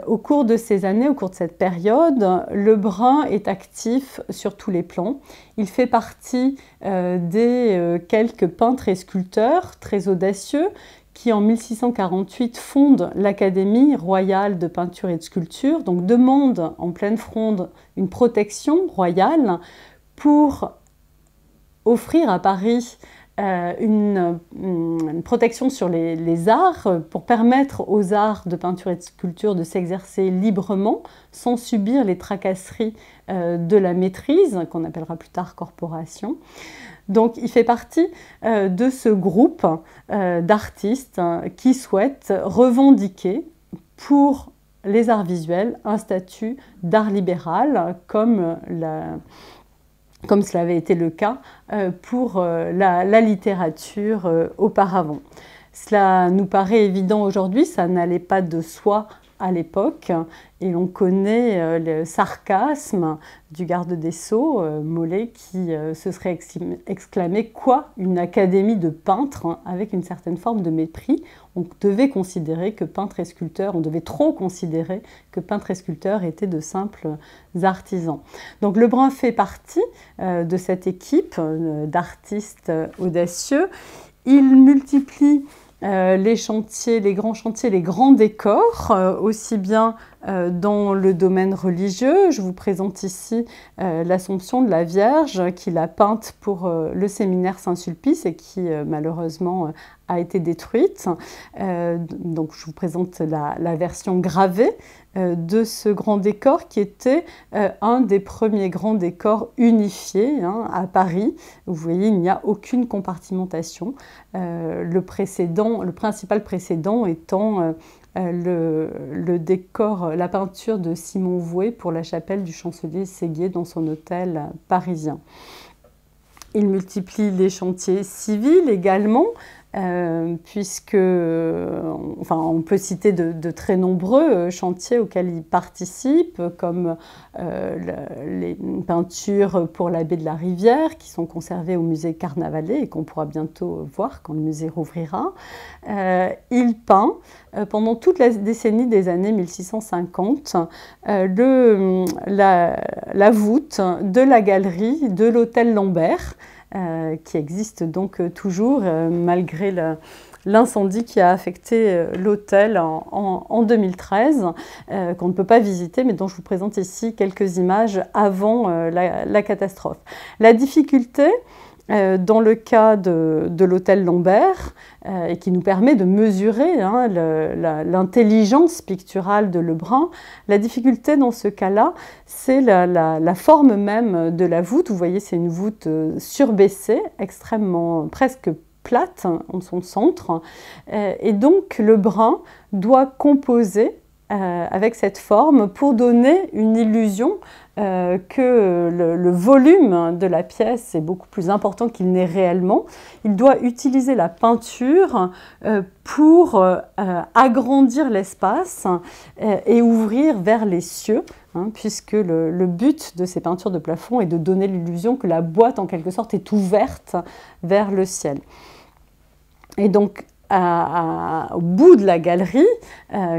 Au cours de ces années, au cours de cette période, Lebrun est actif sur tous les plans. Il fait partie des quelques peintres et sculpteurs très audacieux qui en 1648 fonde l'Académie royale de peinture et de sculpture, donc demande en pleine fronde une protection royale pour offrir à Paris une protection sur les arts, pour permettre aux arts de peinture et de sculpture de s'exercer librement, sans subir les tracasseries de la maîtrise, qu'on appellera plus tard corporation. Donc il fait partie de ce groupe d'artistes qui souhaitent revendiquer pour les arts visuels un statut d'art libéral, comme cela avait été le cas pour la littérature auparavant. Cela nous paraît évident aujourd'hui, ça n'allait pas de soi à l'époque, et l'on connaît le sarcasme du garde des Sceaux, Molé, qui se serait exclamé « Quoi, une académie de peintres ?» avec une certaine forme de mépris. On devait considérer que peintres et sculpteurs, on devait trop considérer que peintres et sculpteurs étaient de simples artisans. Donc Lebrun fait partie de cette équipe d'artistes audacieux. Il multiplie les chantiers, les grands chantiers, les grands décors, aussi bien dans le domaine religieux. Je vous présente ici l'Assomption de la Vierge qu'il a peinte pour le séminaire Saint-Sulpice et qui malheureusement a été détruite. Donc je vous présente la version gravée de ce grand décor qui était un des premiers grands décors unifiés à Paris. Vous voyez, il n'y a aucune compartimentation. Le principal précédent étant le décor, la peinture de Simon Vouet pour la chapelle du chancelier Séguier dans son hôtel parisien. Il multiplie les chantiers civils également, puisque on peut citer de très nombreux chantiers auxquels il participe, comme les peintures pour la baie de la Rivière, qui sont conservées au musée Carnavalet et qu'on pourra bientôt voir quand le musée rouvrira. Il peint pendant toute la décennie des années 1650 la voûte de la galerie de l'hôtel Lambert, qui existe donc toujours malgré l'incendie qui a affecté l'hôtel en 2013, qu'on ne peut pas visiter, mais dont je vous présente ici quelques images avant la catastrophe. La difficulté, dans le cas de l'hôtel Lambert, et qui nous permet de mesurer l'intelligence picturale de Lebrun, la difficulté dans ce cas-là, c'est la forme même de la voûte. Vous voyez, c'est une voûte surbaissée, extrêmement, presque plate en son centre, et donc Lebrun doit composer avec cette forme pour donner une illusion que le volume de la pièce est beaucoup plus important qu'il n'est réellement. Il doit utiliser la peinture pour agrandir l'espace et ouvrir vers les cieux, puisque le but de ces peintures de plafond est de donner l'illusion que la boîte, en quelque sorte, est ouverte vers le ciel. Et donc, au bout de la galerie,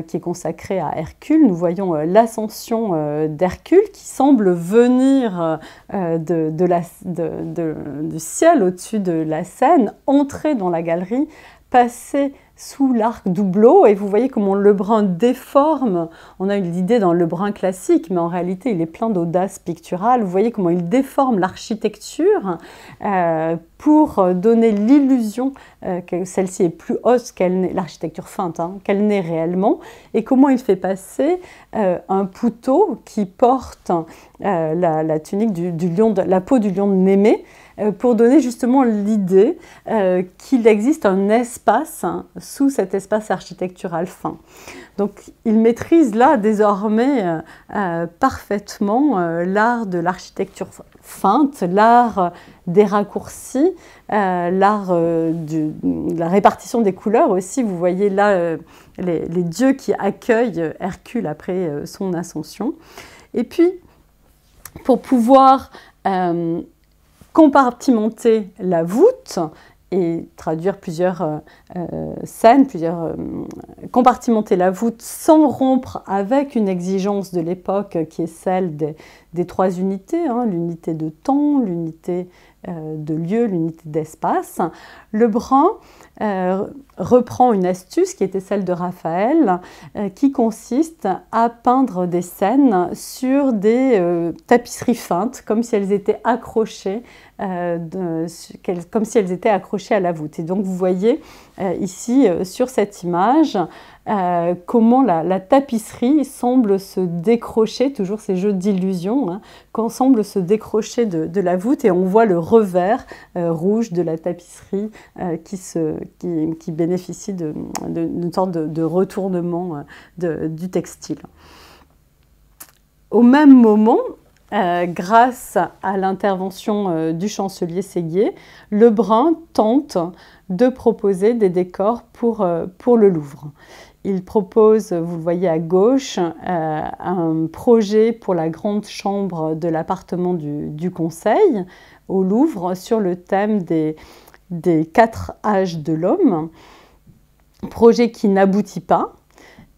qui est consacrée à Hercule, nous voyons l'ascension d'Hercule qui semble venir du ciel au-dessus de la Seine, entrer dans la galerie, passer sous l'arc Doubleau, et vous voyez comment Lebrun déforme. On a eu l'idée dans Lebrun classique, mais en réalité il est plein d'audace picturale. Vous voyez comment il déforme l'architecture pour donner l'illusion que celle-ci est plus haute qu'elle n'est, l'architecture feinte, qu'elle n'est réellement, et comment il fait passer un poutot qui porte la tunique la peau du lion de Némée, pour donner justement l'idée qu'il existe un espace sous cet espace architectural fin. Donc il maîtrise là désormais parfaitement l'art de l'architecture feinte, l'art des raccourcis, l'art de la répartition des couleurs aussi. Vous voyez là les dieux qui accueillent Hercule après son ascension. Et puis, pour pouvoir compartimenter la voûte et traduire plusieurs scènes, compartimenter la voûte sans rompre avec une exigence de l'époque qui est celle des trois unités, l'unité de temps, l'unité de lieu, l'unité d'espace. Lebrun reprend une astuce qui était celle de Raphaël, qui consiste à peindre des scènes sur des tapisseries feintes, comme si elles étaient accrochées, à la voûte. Et donc vous voyez ici sur cette image comment la tapisserie semble se décrocher, toujours ces jeux d'illusion, semble se décrocher de la voûte, et on voit le revers rouge de la tapisserie qui bénéficie d'une sorte de retournement du textile. Au même moment, grâce à l'intervention du chancelier Séguier, Lebrun tente de proposer des décors pour le Louvre. Il propose, vous le voyez à gauche, un projet pour la grande chambre de l'appartement du Conseil au Louvre sur le thème des 4 âges de l'homme, projet qui n'aboutit pas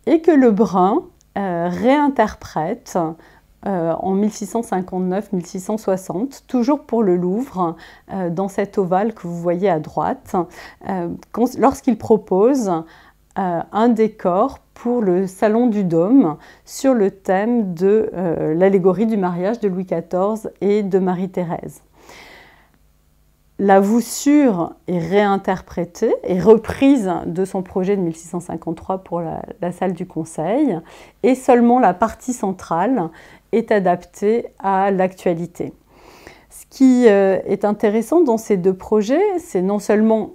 et que Lebrun réinterprète en 1659-1660, toujours pour le Louvre, dans cet ovale que vous voyez à droite, lorsqu'il propose un décor pour le Salon du Dôme sur le thème de l'allégorie du mariage de Louis XIV et de Marie-Thérèse. La voussure est réinterprétée et reprise de son projet de 1653 pour la salle du Conseil, et seulement la partie centrale est adaptée à l'actualité. Ce qui est intéressant dans ces deux projets, c'est non seulement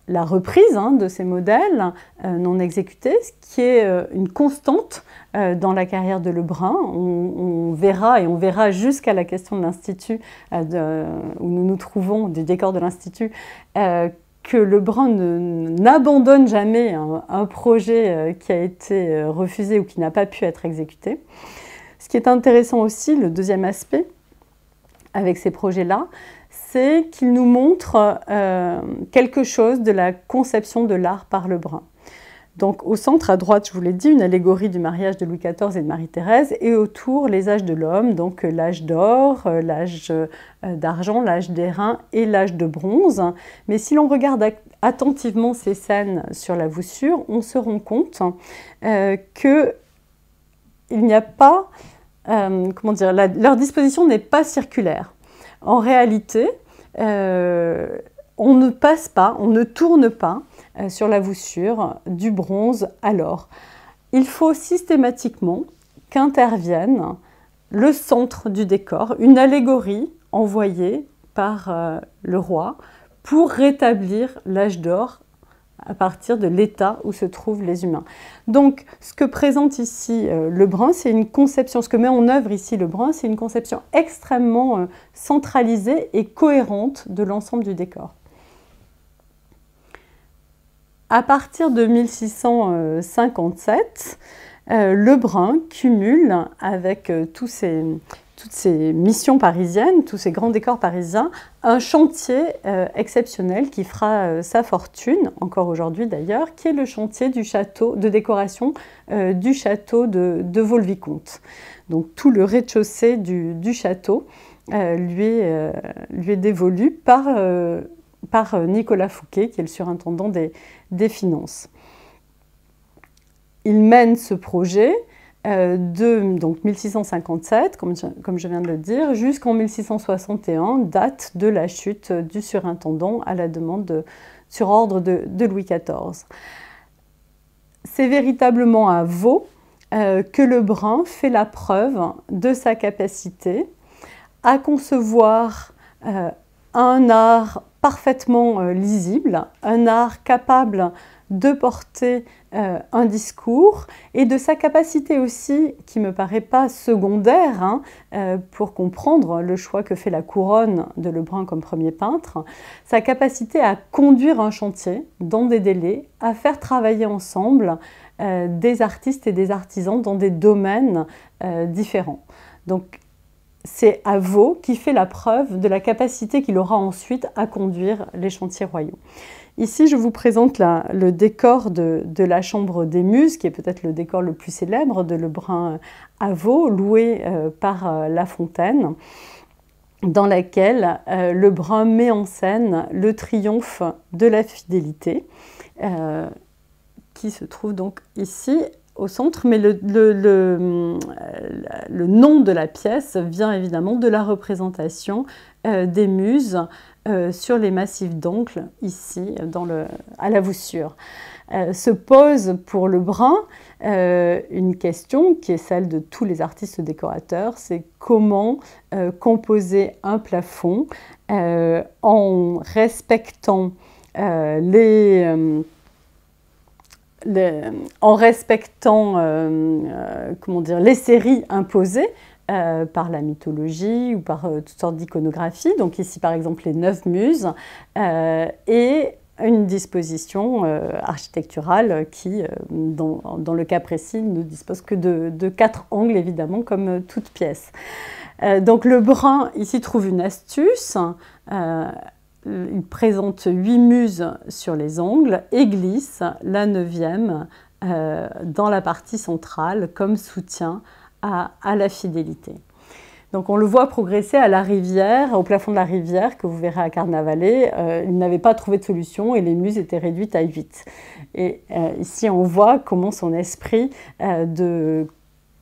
la reprise de ces modèles non exécutés, ce qui est une constante dans la carrière de Lebrun. On verra, et on verra jusqu'à la question de l'Institut, où nous nous trouvons, du décor de l'Institut, que Lebrun n'abandonne jamais un projet qui a été refusé ou qui n'a pas pu être exécuté. Ce qui est intéressant aussi, le deuxième aspect, avec ces projets-là, c'est qu'il nous montre quelque chose de la conception de l'art par Lebrun. Donc au centre, à droite, je vous l'ai dit, une allégorie du mariage de Louis XIV et de Marie-Thérèse, et autour, les âges de l'homme, donc l'âge d'or, l'âge d'argent, l'âge d'airain et l'âge de bronze. Mais si l'on regarde attentivement ces scènes sur la voussure, on se rend compte qu'il n'y a pas, comment dire, leur disposition n'est pas circulaire. En réalité, on ne passe pas, on ne tourne pas sur la voussure du bronze à l'or. Il faut systématiquement qu'intervienne le centre du décor, une allégorie envoyée par le roi pour rétablir l'âge d'or à partir de l'état où se trouvent les humains. Donc, ce que présente ici Lebrun, c'est une conception, ce que met en œuvre ici Lebrun, c'est une conception extrêmement centralisée et cohérente de l'ensemble du décor. À partir de 1657, Lebrun cumule avec toutes ces missions parisiennes, tous ces grands décors parisiens, un chantier exceptionnel qui fera sa fortune, encore aujourd'hui d'ailleurs, qui est le chantier du château, de décoration du château de Vaux-le-Vicomte. Donc tout le rez-de-chaussée du château lui est dévolu par Nicolas Fouquet, qui est le surintendant des finances. Il mène ce projet de donc 1657, comme je viens de le dire, jusqu'en 1661, date de la chute du surintendant à la demande sur ordre de Louis XIV. C'est véritablement à Vaux que Lebrun fait la preuve de sa capacité à concevoir un art parfaitement lisible, un art capable de porter un discours, et de sa capacité aussi, qui ne me paraît pas secondaire, pour comprendre le choix que fait la couronne de Lebrun comme premier peintre, sa capacité à conduire un chantier dans des délais, à faire travailler ensemble des artistes et des artisans dans des domaines différents. Donc, c'est à Vaux qui fait la preuve de la capacité qu'il aura ensuite à conduire les chantiers royaux. Ici, je vous présente le décor de la Chambre des Muses, qui est peut-être le décor le plus célèbre de Lebrun à Vaux, loué par La Fontaine, dans laquelle Lebrun met en scène le triomphe de la fidélité, qui se trouve donc ici au centre, mais le nom de la pièce vient évidemment de la représentation des muses sur les massifs d'Ancre, ici, à la voussure. Se pose pour Lebrun une question qui est celle de tous les artistes décorateurs, c'est comment composer un plafond en respectant les séries imposées par la mythologie ou par toutes sortes d'iconographies. Donc ici, par exemple, les 9 muses et une disposition architecturale qui, dans le cas précis, ne dispose que de 4 angles, évidemment, comme toute pièce. Donc Lebrun, ici, trouve une astuce. Il présente 8 muses sur les angles et glisse la 9e dans la partie centrale comme soutien à la fidélité. Donc on le voit progresser à la rivière, au plafond de la rivière, que vous verrez à Carnavalet. Il n'avait pas trouvé de solution et les muses étaient réduites à 8. Et ici, on voit comment son esprit de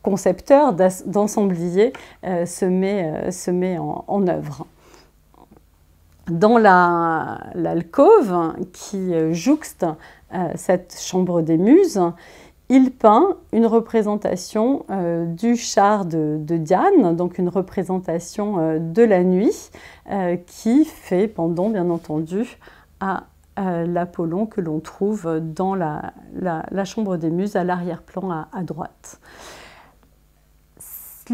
concepteur, d'ensemblier se met en œuvre. Dans l'alcôve qui jouxte cette chambre des muses, il peint une représentation du char de Diane, donc une représentation de la nuit, qui fait pendant, bien entendu, à l'Apollon que l'on trouve dans la chambre des muses à l'arrière-plan à droite.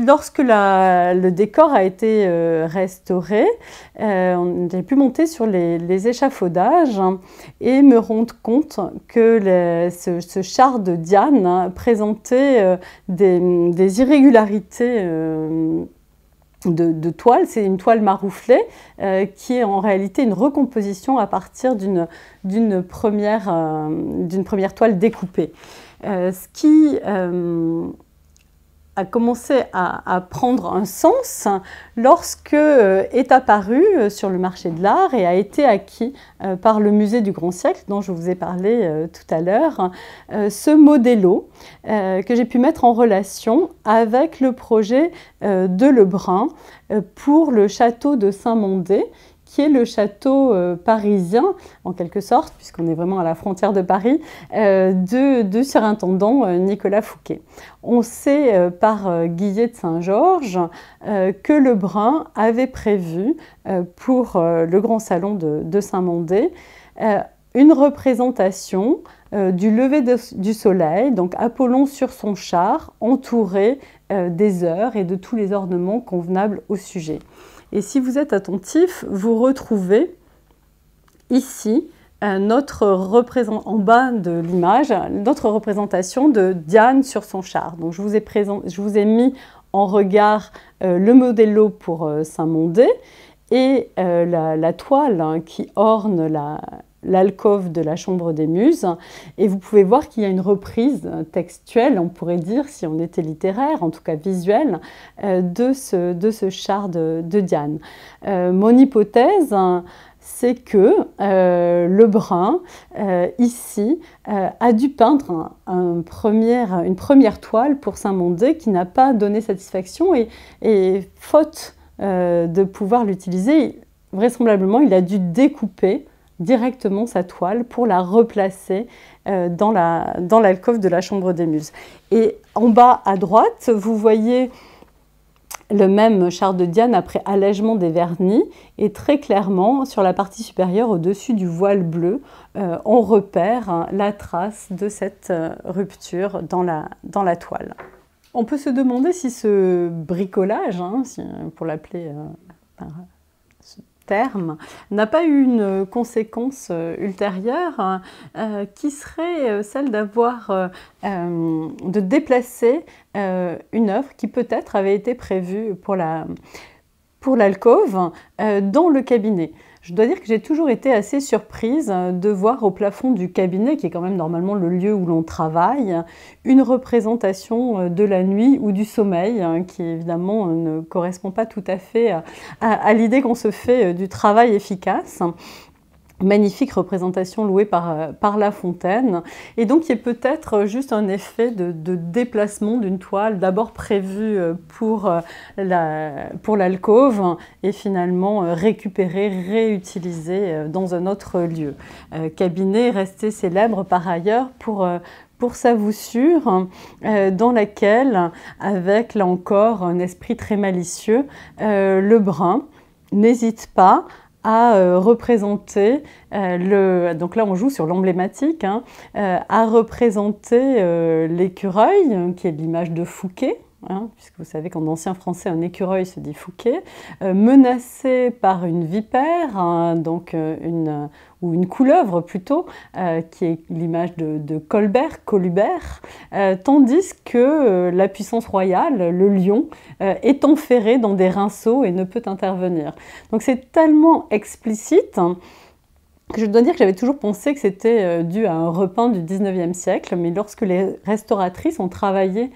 Lorsque le décor a été restauré, j'ai pu monter sur les échafaudages et me rendre compte que ce char de Diane présentait des irrégularités de toile. C'est une toile marouflée qui est en réalité une recomposition à partir d'une première toile découpée. Ce qui a commencé à prendre un sens lorsque est apparu sur le marché de l'art et a été acquis par le musée du Grand Siècle, dont je vous ai parlé tout à l'heure, ce modello que j'ai pu mettre en relation avec le projet de Lebrun pour le château de Saint-Mandé, qui est le château parisien, en quelque sorte, puisqu'on est vraiment à la frontière de Paris, du surintendant Nicolas Fouquet. On sait par Guillet de Saint-Georges que Lebrun avait prévu pour le grand salon de Saint-Mandé une représentation du lever du soleil, donc Apollon sur son char, entouré des heures et de tous les ornements convenables au sujet. Et si vous êtes attentif, vous retrouvez ici en bas de l'image, notre représentation de Diane sur son char. Donc je vous ai mis en regard le modello pour Saint-Mandé et la toile qui orne l'alcôve de la chambre des muses, et vous pouvez voir qu'il y a une reprise textuelle, on pourrait dire, si on était littéraire, en tout cas visuelle, de ce char de Diane. Mon hypothèse, c'est que Lebrun, ici, a dû peindre une première toile pour Saint-Mandé qui n'a pas donné satisfaction, et faute de pouvoir l'utiliser, vraisemblablement, il a dû découper directement sa toile pour la replacer dans l'alcôve de la chambre des muses. Et en bas à droite, vous voyez le même char de Diane après allègement des vernis, et très clairement sur la partie supérieure au-dessus du voile bleu, on repère la trace de cette rupture dans la toile. On peut se demander si ce bricolage, pour l'appeler par terme, n'a pas eu une conséquence ultérieure qui serait celle de déplacer une œuvre qui peut-être avait été prévue pour l'alcôve dans le cabinet. Je dois dire que j'ai toujours été assez surprise de voir au plafond du cabinet, qui est quand même normalement le lieu où l'on travaille, une représentation de la nuit ou du sommeil, qui évidemment ne correspond pas tout à fait à l'idée qu'on se fait du travail efficace. Magnifique représentation louée par La Fontaine, et donc il y a peut-être juste un effet de déplacement d'une toile d'abord prévue pour l'alcôve et finalement récupérée, réutilisée dans un autre lieu. Cabinet resté célèbre par ailleurs pour sa voussure, dans laquelle, avec là encore un esprit très malicieux, Lebrun n'hésite pas à représenter, donc là on joue sur l'emblématique, à représenter l'écureuil, qui est l'image de Fouquet, puisque vous savez qu'en ancien français un écureuil se dit Fouquet, menacé par une vipère, ou une couleuvre plutôt, qui est l'image de Colubert, tandis que la puissance royale, le lion, est enferré dans des rinceaux et ne peut intervenir. Donc c'est tellement explicite Je dois dire que j'avais toujours pensé que c'était dû à un repeint du 19e siècle, mais lorsque les restauratrices ont travaillé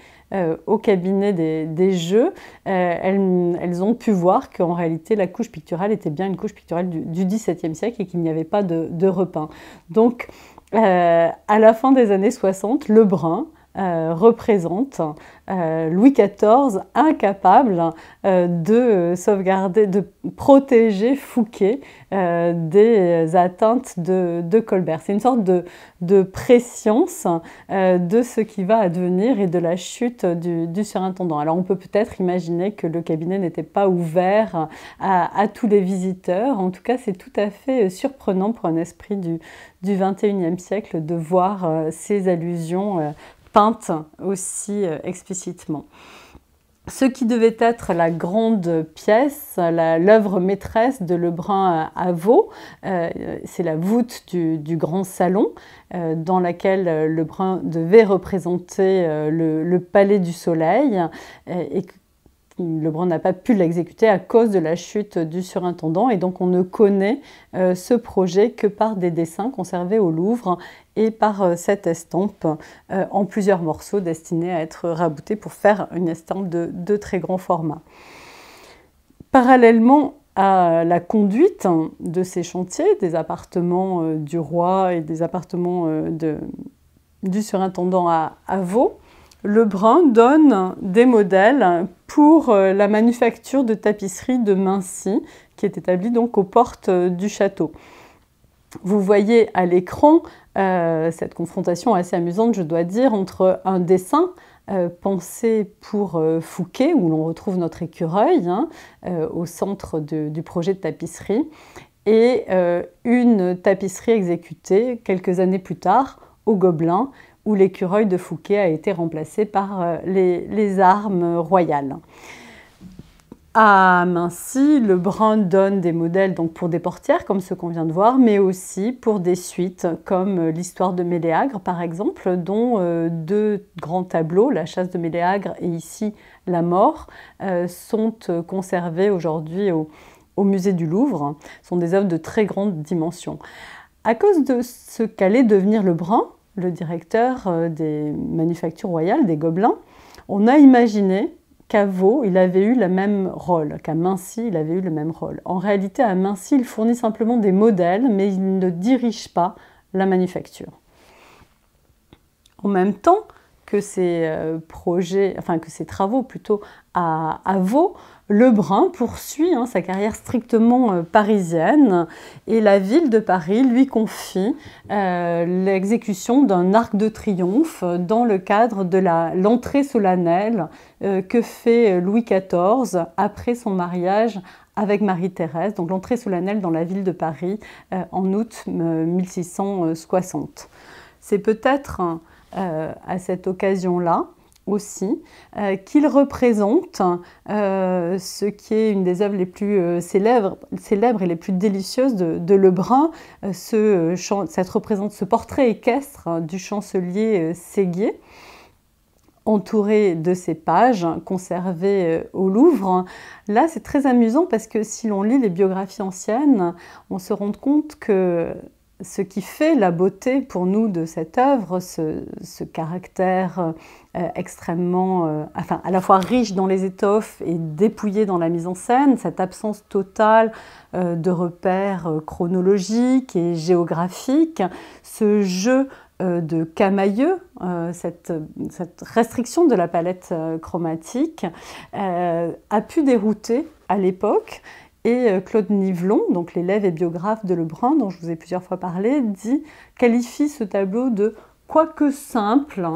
au cabinet des jeux, elles ont pu voir qu'en réalité la couche picturale était bien une couche picturale du XVIIe siècle et qu'il n'y avait pas de repeint. Donc à la fin des années 60, Lebrun représente Louis XIV incapable de sauvegarder, de protéger Fouquet des atteintes de Colbert. C'est une sorte de préscience de ce qui va advenir et de la chute du surintendant. Alors on peut peut-être imaginer que le cabinet n'était pas ouvert à tous les visiteurs. En tout cas, c'est tout à fait surprenant pour un esprit du XXIe siècle de voir ces allusions peintes aussi explicitement. Ce qui devait être la grande pièce, l'œuvre maîtresse de Lebrun à Vaux, c'est la voûte du grand salon, dans laquelle Lebrun devait représenter le palais du Soleil, et Lebrun n'a pas pu l'exécuter à cause de la chute du surintendant, et donc on ne connaît ce projet que par des dessins conservés au Louvre et par cette estampe en plusieurs morceaux destinés à être raboutés pour faire une estampe de très grand format. Parallèlement à la conduite de ces chantiers, des appartements du roi et des appartements du surintendant à Vaux, Lebrun donne des modèles pour la manufacture de tapisserie de Maincy, qui est établie donc aux portes du château. Vous voyez à l'écran cette confrontation assez amusante, je dois dire, entre un dessin pensé pour Fouquet, où l'on retrouve notre écureuil, au centre du projet de tapisserie, et une tapisserie exécutée quelques années plus tard au Gobelin, où l'écureuil de Fouquet a été remplacé par les armes royales. À Maincy, Lebrun donne des modèles donc pour des portières, comme ceux qu'on vient de voir, mais aussi pour des suites, comme l'histoire de Méléagre, par exemple, dont deux grands tableaux, La chasse de Méléagre et ici La mort, sont conservés aujourd'hui au musée du Louvre. Ce sont des œuvres de très grande dimension. À cause de ce qu'allait devenir Lebrun, le directeur des manufactures royales, des Gobelins, on a imaginé qu'à Vaux, il avait eu le même rôle, qu'à Maincy, il avait eu le même rôle. En réalité, à Maincy, il fournit simplement des modèles, mais il ne dirige pas la manufacture. En même temps que ces travaux plutôt à Vaux, Lebrun poursuit sa carrière strictement parisienne et la ville de Paris lui confie l'exécution d'un arc de triomphe dans le cadre de l'entrée solennelle que fait Louis XIV après son mariage avec Marie-Thérèse, donc l'entrée solennelle dans la ville de Paris en août 1660. C'est peut-être à cette occasion-là aussi, qu'il représente ce qui est une des œuvres les plus célèbres et les plus délicieuses de Lebrun, cette représente ce portrait équestre du chancelier Séguier, entouré de ces pages conservées au Louvre. Là, c'est très amusant parce que si l'on lit les biographies anciennes, on se rend compte que ce qui fait la beauté pour nous de cette œuvre, ce caractère extrêmement, à la fois riche dans les étoffes et dépouillé dans la mise en scène, cette absence totale de repères chronologiques et géographiques, ce jeu de camailleux, cette restriction de la palette chromatique a pu dérouter à l'époque. Et Claude Nivelon, donc l'élève et biographe de Lebrun, dont je vous ai plusieurs fois parlé, qualifie ce tableau de quoique simple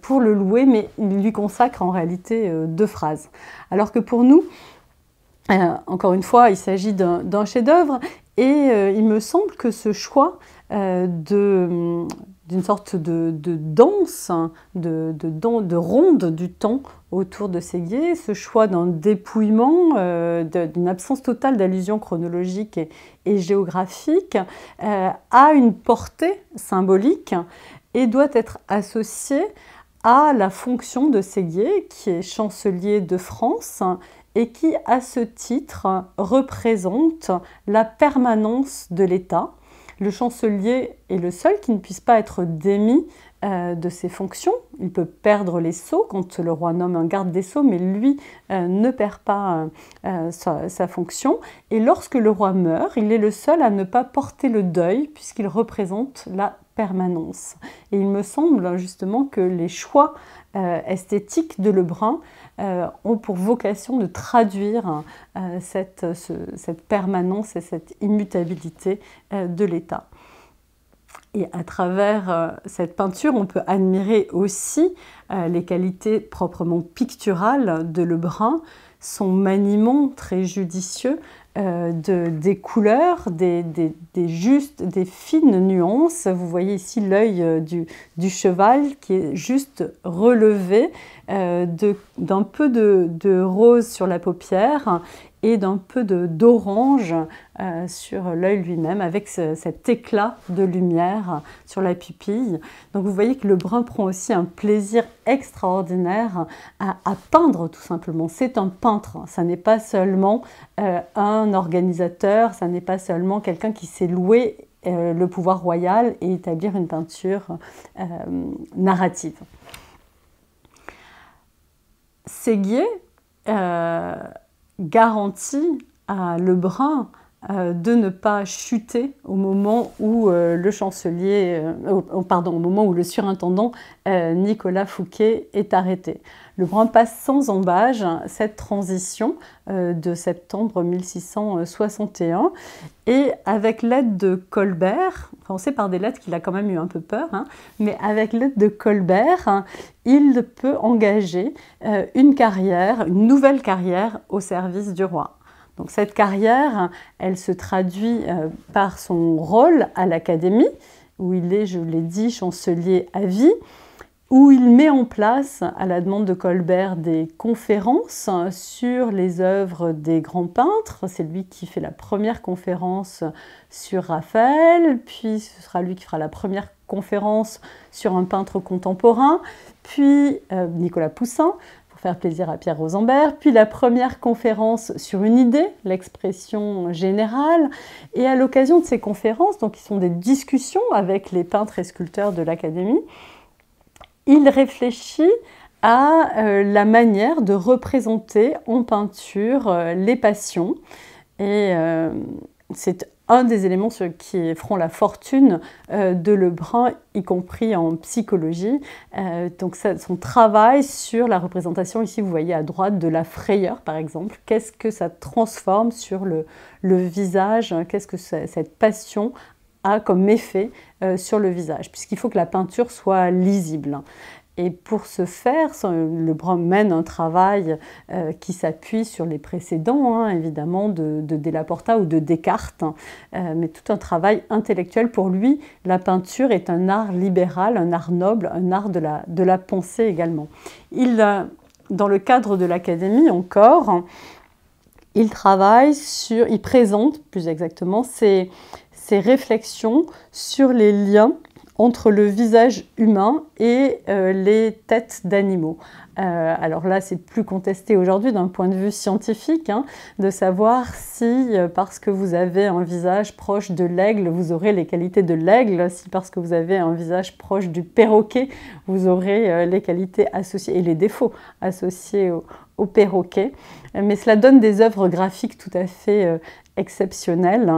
pour le louer, mais il lui consacre en réalité 2 phrases. Alors que pour nous, encore une fois, il s'agit d'un chef-d'œuvre, et il me semble que ce choix d'une sorte de danse, de ronde du temps autour de Séguier, ce choix d'un dépouillement, d'une absence totale d'allusion chronologique et géographique, a une portée symbolique et doit être associé à la fonction de Séguier, qui est chancelier de France et qui, à ce titre, représente la permanence de l'État. Le chancelier est le seul qui ne puisse pas être démis de ses fonctions. Il peut perdre les sceaux quand le roi nomme un garde des sceaux, mais lui ne perd pas sa fonction. Et lorsque le roi meurt, il est le seul à ne pas porter le deuil, puisqu'il représente la permanence. Et il me semble justement que les choix esthétiques de Lebrun ont pour vocation de traduire cette permanence et cette immutabilité de l'État. Et à travers cette peinture, on peut admirer aussi les qualités proprement picturales de Lebrun, son maniement très judicieux des couleurs, des fines nuances. Vous voyez ici l'œil du cheval qui est juste relevé d'un peu de rose sur la paupière et d'un peu d'orange sur l'œil lui-même, avec cet éclat de lumière sur la pupille. Donc vous voyez que Lebrun prend aussi un plaisir extraordinaire à peindre tout simplement. C'est un peintre, ça n'est pas seulement un organisateur, ça n'est pas seulement quelqu'un qui s'est loué le pouvoir royal et établir une peinture narrative. Séguier garantit à Lebrun de ne pas chuter au moment où le chancelier, au moment où le surintendant Nicolas Fouquet est arrêté. Lebrun passe sans embâche cette transition de septembre 1661 et avec l'aide de Colbert, enfin on sait par des lettres qu'il a quand même eu un peu peur, hein, mais avec l'aide de Colbert, il peut engager une nouvelle carrière au service du roi. Donc cette carrière, elle se traduit par son rôle à l'Académie, où il est, je l'ai dit, chancelier à vie, où il met en place, à la demande de Colbert, des conférences sur les œuvres des grands peintres. C'est lui qui fait la première conférence sur Raphaël, puis ce sera lui qui fera la première conférence sur un peintre contemporain, puis Nicolas Poussin, pour faire plaisir à Pierre Rosenberg, puis la première conférence sur une idée, l'expression générale, et à l'occasion de ces conférences, donc qui sont des discussions avec les peintres et sculpteurs de l'Académie, il réfléchit à la manière de représenter en peinture les passions. Et c'est un des éléments qui feront la fortune de Lebrun, y compris en psychologie. Donc son travail sur la représentation, ici vous voyez à droite, de la frayeur par exemple. Qu'est-ce que ça transforme sur le visage? Qu'est-ce que cette passion a comme effet sur le visage, puisqu'il faut que la peinture soit lisible. Et pour ce faire, Lebrun mène un travail qui s'appuie sur les précédents, hein, évidemment, de Della Porta ou de Descartes, mais tout un travail intellectuel. Pour lui, la peinture est un art libéral, un art noble, un art de la pensée également. Dans le cadre de l'Académie encore, il présente plus exactement ses réflexions sur les liens entre le visage humain et les têtes d'animaux. Alors là, c'est plus contesté aujourd'hui d'un point de vue scientifique, hein, de savoir si parce que vous avez un visage proche de l'aigle, vous aurez les qualités de l'aigle, si parce que vous avez un visage proche du perroquet, vous aurez les qualités associées et les défauts associés au perroquet. Mais cela donne des œuvres graphiques tout à fait exceptionnelles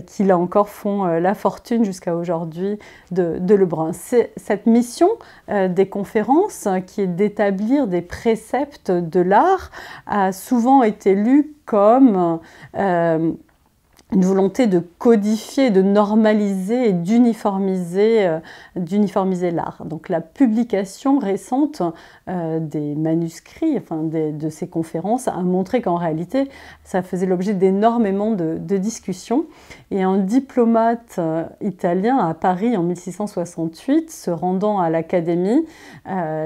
qui, là encore, font la fortune jusqu'à aujourd'hui de Lebrun. Cette mission des conférences, qui est d'établir des préceptes de l'art, a souvent été lue comme une volonté de codifier, de normaliser et d'uniformiser l'art. Donc la publication récente des manuscrits, de ces conférences, a montré qu'en réalité, ça faisait l'objet d'énormément de discussions. Et un diplomate italien à Paris en 1668, se rendant à l'Académie,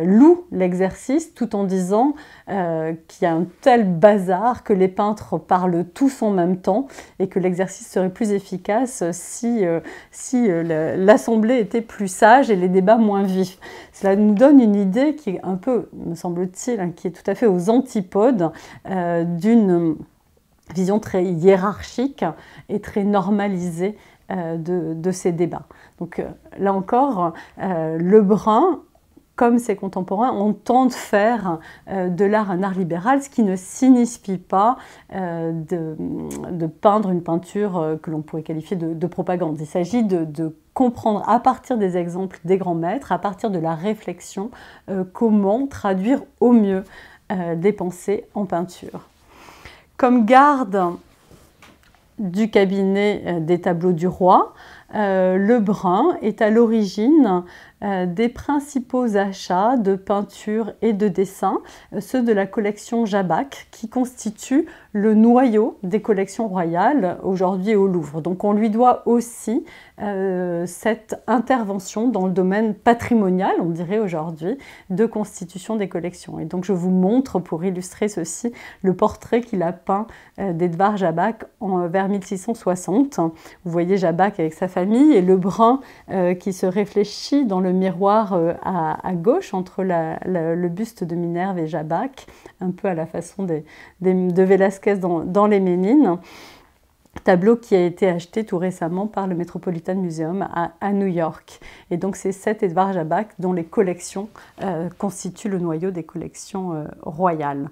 loue l'exercice tout en disant qu'il y a un tel bazar que les peintres parlent tous en même temps et que l'exercice l'exercice serait plus efficace si l'Assemblée était plus sage et les débats moins vifs. Cela nous donne une idée qui est un peu, me semble-t-il, qui est tout à fait aux antipodes d'une vision très hiérarchique et très normalisée de ces débats. Donc là encore, Lebrun, comme ses contemporains, on tente faire de l'art un art libéral, ce qui ne signifie pas de peindre une peinture que l'on pourrait qualifier de propagande. Il s'agit de comprendre à partir des exemples des grands maîtres, à partir de la réflexion, comment traduire au mieux des pensées en peinture. Comme garde du cabinet des tableaux du roi, Lebrun est à l'origine des principaux achats de peinture et de dessin, ceux de la collection Jabach, qui constitue le noyau des collections royales aujourd'hui au Louvre. Donc on lui doit aussi cette intervention dans le domaine patrimonial, on dirait aujourd'hui, de constitution des collections. Et donc je vous montre, pour illustrer ceci, le portrait qu'il a peint d'Edvard Jabach vers 1660. Vous voyez Jabach avec sa famille et Lebrun qui se réfléchit dans le miroir à gauche entre le buste de Minerve et Jabach, un peu à la façon de Velázquez dans les Ménines. Tableau qui a été acheté tout récemment par le Metropolitan Museum à New York. Et donc c'est cet Edvard Jabach dont les collections constituent le noyau des collections royales.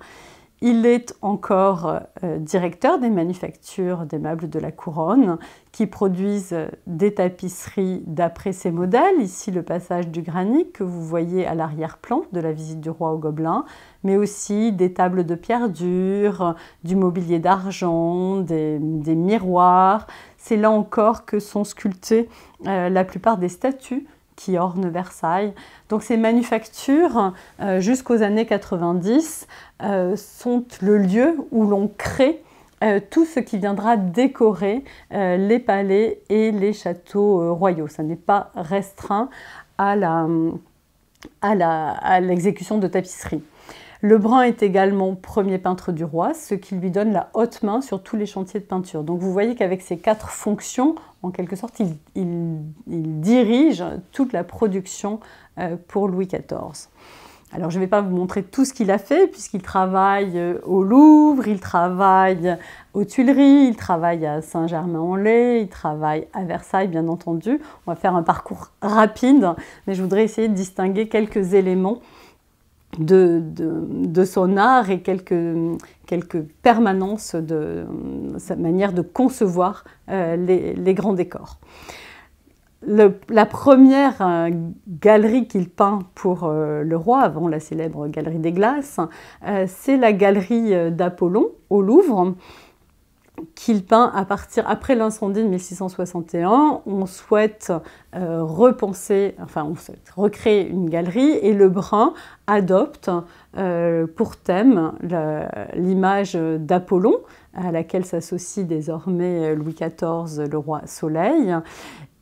Il est encore directeur des manufactures des meubles de la couronne qui produisent des tapisseries d'après ces modèles. Ici, le passage du granit que vous voyez à l'arrière-plan de la visite du roi aux Gobelins, mais aussi des tables de pierre dure, du mobilier d'argent, des miroirs. C'est là encore que sont sculptées la plupart des statues qui ornent Versailles. Donc ces manufactures, jusqu'aux années 90, sont le lieu où l'on crée tout ce qui viendra décorer les palais et les châteaux royaux. Ça n'est pas restreint à l'exécution de tapisseries. Lebrun est également premier peintre du roi, ce qui lui donne la haute main sur tous les chantiers de peinture. Donc vous voyez qu'avec ces 4 fonctions, en quelque sorte, il dirige toute la production pour Louis XIV. Alors je ne vais pas vous montrer tout ce qu'il a fait, puisqu'il travaille au Louvre, il travaille aux Tuileries, il travaille à Saint-Germain-en-Laye, il travaille à Versailles, bien entendu. On va faire un parcours rapide, mais je voudrais essayer de distinguer quelques éléments de son art et quelques permanences de sa manière de concevoir les grands décors. La première galerie qu'il peint pour le roi, avant la célèbre galerie des Glaces, c'est la galerie d'Apollon au Louvre, qu'il peint après l'incendie de 1661. On souhaite repenser, enfin on souhaite recréer une galerie et Lebrun adopte pour thème l'image d'Apollon, à laquelle s'associe désormais Louis XIV, le roi Soleil.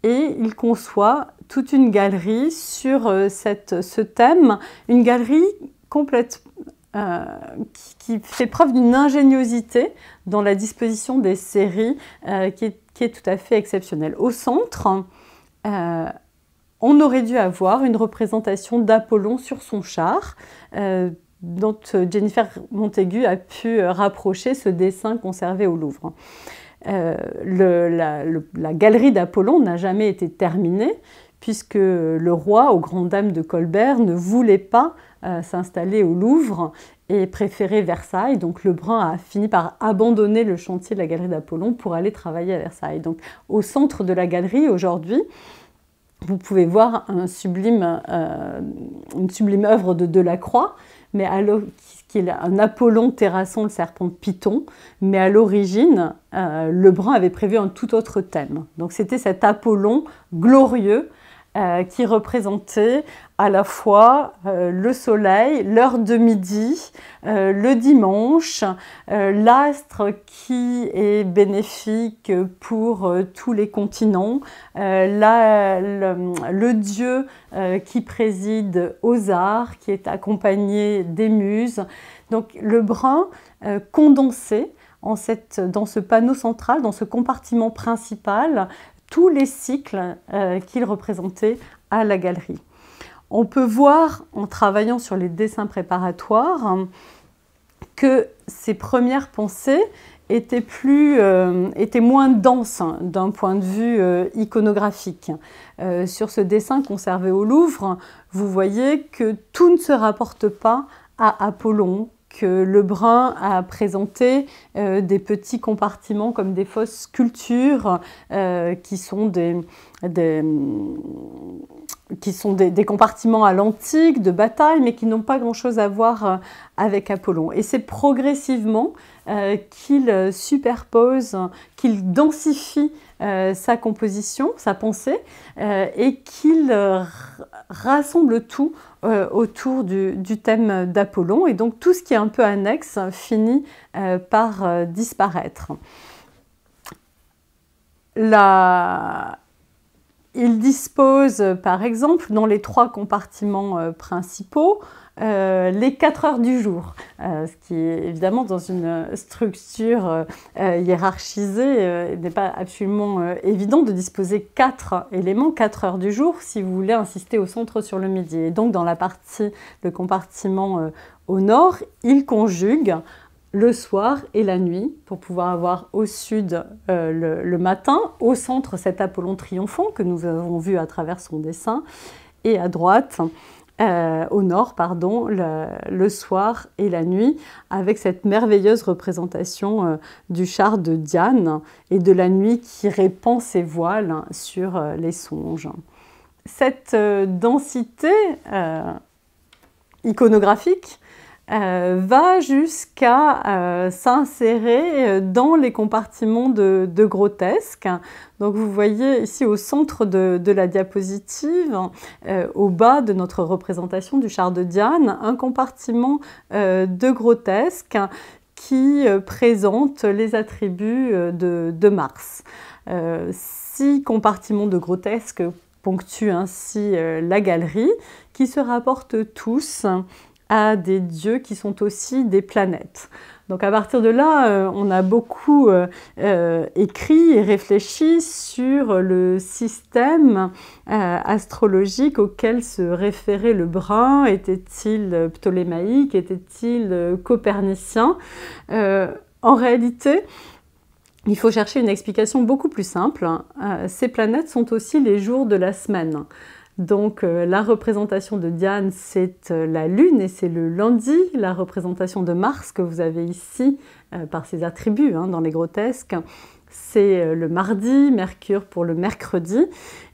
Et il conçoit toute une galerie sur ce thème, une galerie complète qui fait preuve d'une ingéniosité dans la disposition des séries qui est tout à fait exceptionnelle. Au centre, on aurait dû avoir une représentation d'Apollon sur son char, dont Jennifer Montaigu a pu rapprocher ce dessin conservé au Louvre. La galerie d'Apollon n'a jamais été terminée, puisque le roi, aux grandes dames de Colbert, ne voulait pas s'installer au Louvre et préférait Versailles. Donc Lebrun a fini par abandonner le chantier de la galerie d'Apollon pour aller travailler à Versailles. Donc au centre de la galerie, aujourd'hui, vous pouvez voir une sublime œuvre de Delacroix, mais qui est un Apollon terrassant le serpent de Python, mais à l'origine, Lebrun avait prévu un tout autre thème. Donc c'était cet Apollon glorieux qui représentait à la fois le soleil, l'heure de midi, le dimanche, l'astre qui est bénéfique pour tous les continents, le dieu qui préside aux arts, qui est accompagné des muses. Donc Lebrun condensait dans ce panneau central, dans ce compartiment principal, tous les cycles qu'il représentait à la galerie. On peut voir, en travaillant sur les dessins préparatoires, que ces premières pensées étaient moins denses d'un point de vue iconographique. Sur ce dessin conservé au Louvre, vous voyez que tout ne se rapporte pas à Apollon, que Lebrun a présenté des petits compartiments comme des fausses sculptures qui sont des compartiments à l'antique, de bataille, mais qui n'ont pas grand-chose à voir avec Apollon. Et c'est progressivement qu'il superpose, qu'il densifie sa composition, sa pensée, et qu'il rassemble tout autour du thème d'Apollon. Et donc tout ce qui est un peu annexe finit par disparaître. Il dispose, par exemple, dans les 3 compartiments principaux, les 4 heures du jour, ce qui est évidemment dans une structure hiérarchisée n'est pas absolument évident de disposer 4 éléments, 4 heures du jour, si vous voulez insister au centre sur le midi. Et donc dans le compartiment au nord, il conjugue le soir et la nuit, pour pouvoir avoir au sud le matin, au centre cet Apollon triomphant que nous avons vu à travers son dessin, et à droite, au nord, pardon, le soir et la nuit, avec cette merveilleuse représentation du char de Diane et de la nuit qui répand ses voiles sur les songes. Cette densité iconographique va jusqu'à s'insérer dans les compartiments de grotesque. Donc vous voyez ici au centre de la diapositive, au bas de notre représentation du char de Diane, un compartiment de grotesque qui présente les attributs de Mars. 6 compartiments de grotesque ponctuent ainsi la galerie, qui se rapportent tous à des dieux qui sont aussi des planètes. Donc à partir de là, on a beaucoup écrit et réfléchi sur le système astrologique auquel se référait Lebrun. Était-il ptolémaïque? Était-il copernicien? En réalité, il faut chercher une explication beaucoup plus simple. Ces planètes sont aussi les jours de la semaine. Donc la représentation de Diane, c'est la Lune et c'est le lundi. La représentation de Mars que vous avez ici, par ses attributs dans les grotesques, c'est le mardi, Mercure pour le mercredi.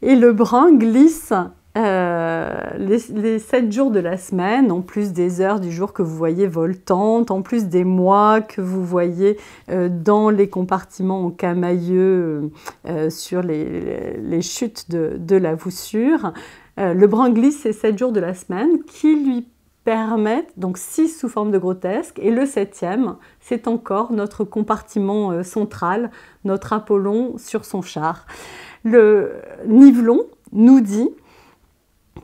Et Lebrun glisse les 7 jours de la semaine, en plus des heures du jour que vous voyez voltantes, en plus des mois que vous voyez dans les compartiments en camailleux sur les chutes de la voussure. Lebrun glisse ces 7 jours de la semaine qui lui permettent, donc 6 sous forme de grotesque, et le 7e, c'est encore notre compartiment central, notre Apollon sur son char. Le Nivelon nous dit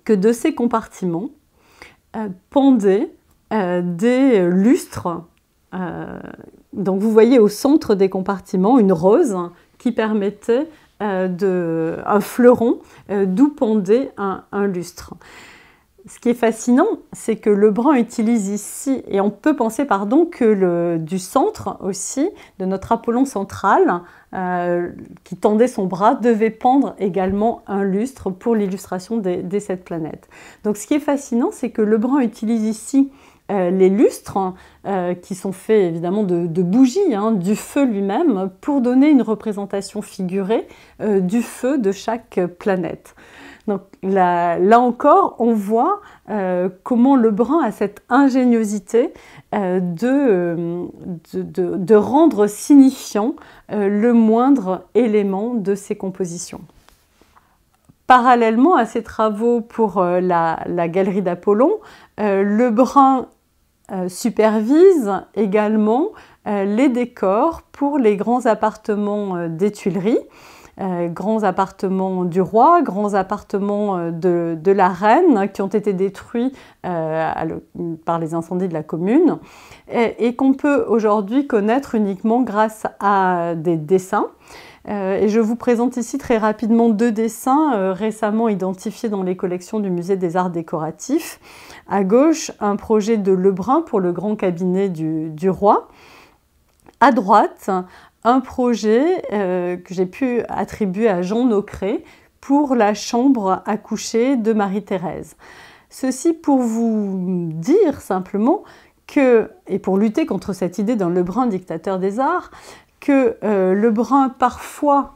que de ces compartiments pendaient des lustres. Donc vous voyez au centre des compartiments une rose qui permettait un fleuron d'où pendait un lustre. Ce qui est fascinant, c'est que Lebrun utilise ici, et on peut penser que du centre aussi, de notre Apollon central, qui tendait son bras, devait pendre également un lustre pour l'illustration des 7 planètes. Donc ce qui est fascinant, c'est que Lebrun utilise ici les lustres, qui sont faits évidemment de bougies, du feu lui-même, pour donner une représentation figurée du feu de chaque planète. Donc là encore, on voit comment Lebrun a cette ingéniosité de rendre signifiant le moindre élément de ses compositions. Parallèlement à ses travaux pour la galerie d'Apollon, Lebrun supervise également les décors pour les grands appartements des Tuileries. grands appartements du roi, grands appartements de la reine qui ont été détruits par les incendies de la commune et qu'on peut aujourd'hui connaître uniquement grâce à des dessins. Et je vous présente ici très rapidement 2 dessins récemment identifiés dans les collections du Musée des Arts Décoratifs. À gauche, un projet de Lebrun pour le grand cabinet du roi. À droite, un projet que j'ai pu attribuer à Jean Nocret pour la chambre à coucher de Marie-Thérèse. Ceci pour vous dire simplement que, et pour lutter contre cette idée d'un Lebrun dictateur des arts, que Lebrun parfois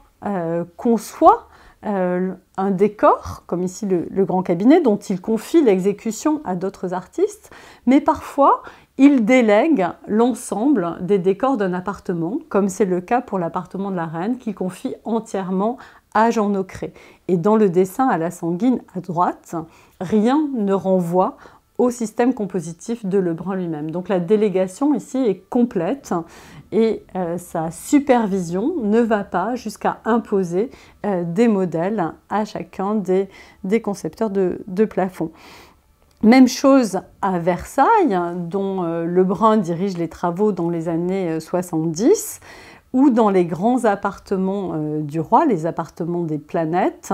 conçoit un décor, comme ici le grand cabinet, dont il confie l'exécution à d'autres artistes, mais parfois il délègue l'ensemble des décors d'un appartement, comme c'est le cas pour l'appartement de la reine, qu'il confie entièrement à Jean Nocret. Et dans le dessin à la sanguine à droite, rien ne renvoie au système compositif de Lebrun lui-même. Donc la délégation ici est complète et sa supervision ne va pas jusqu'à imposer des modèles à chacun des concepteurs de plafond. Même chose à Versailles, dont Lebrun dirige les travaux dans les années 70, ou dans les grands appartements du roi, les appartements des planètes,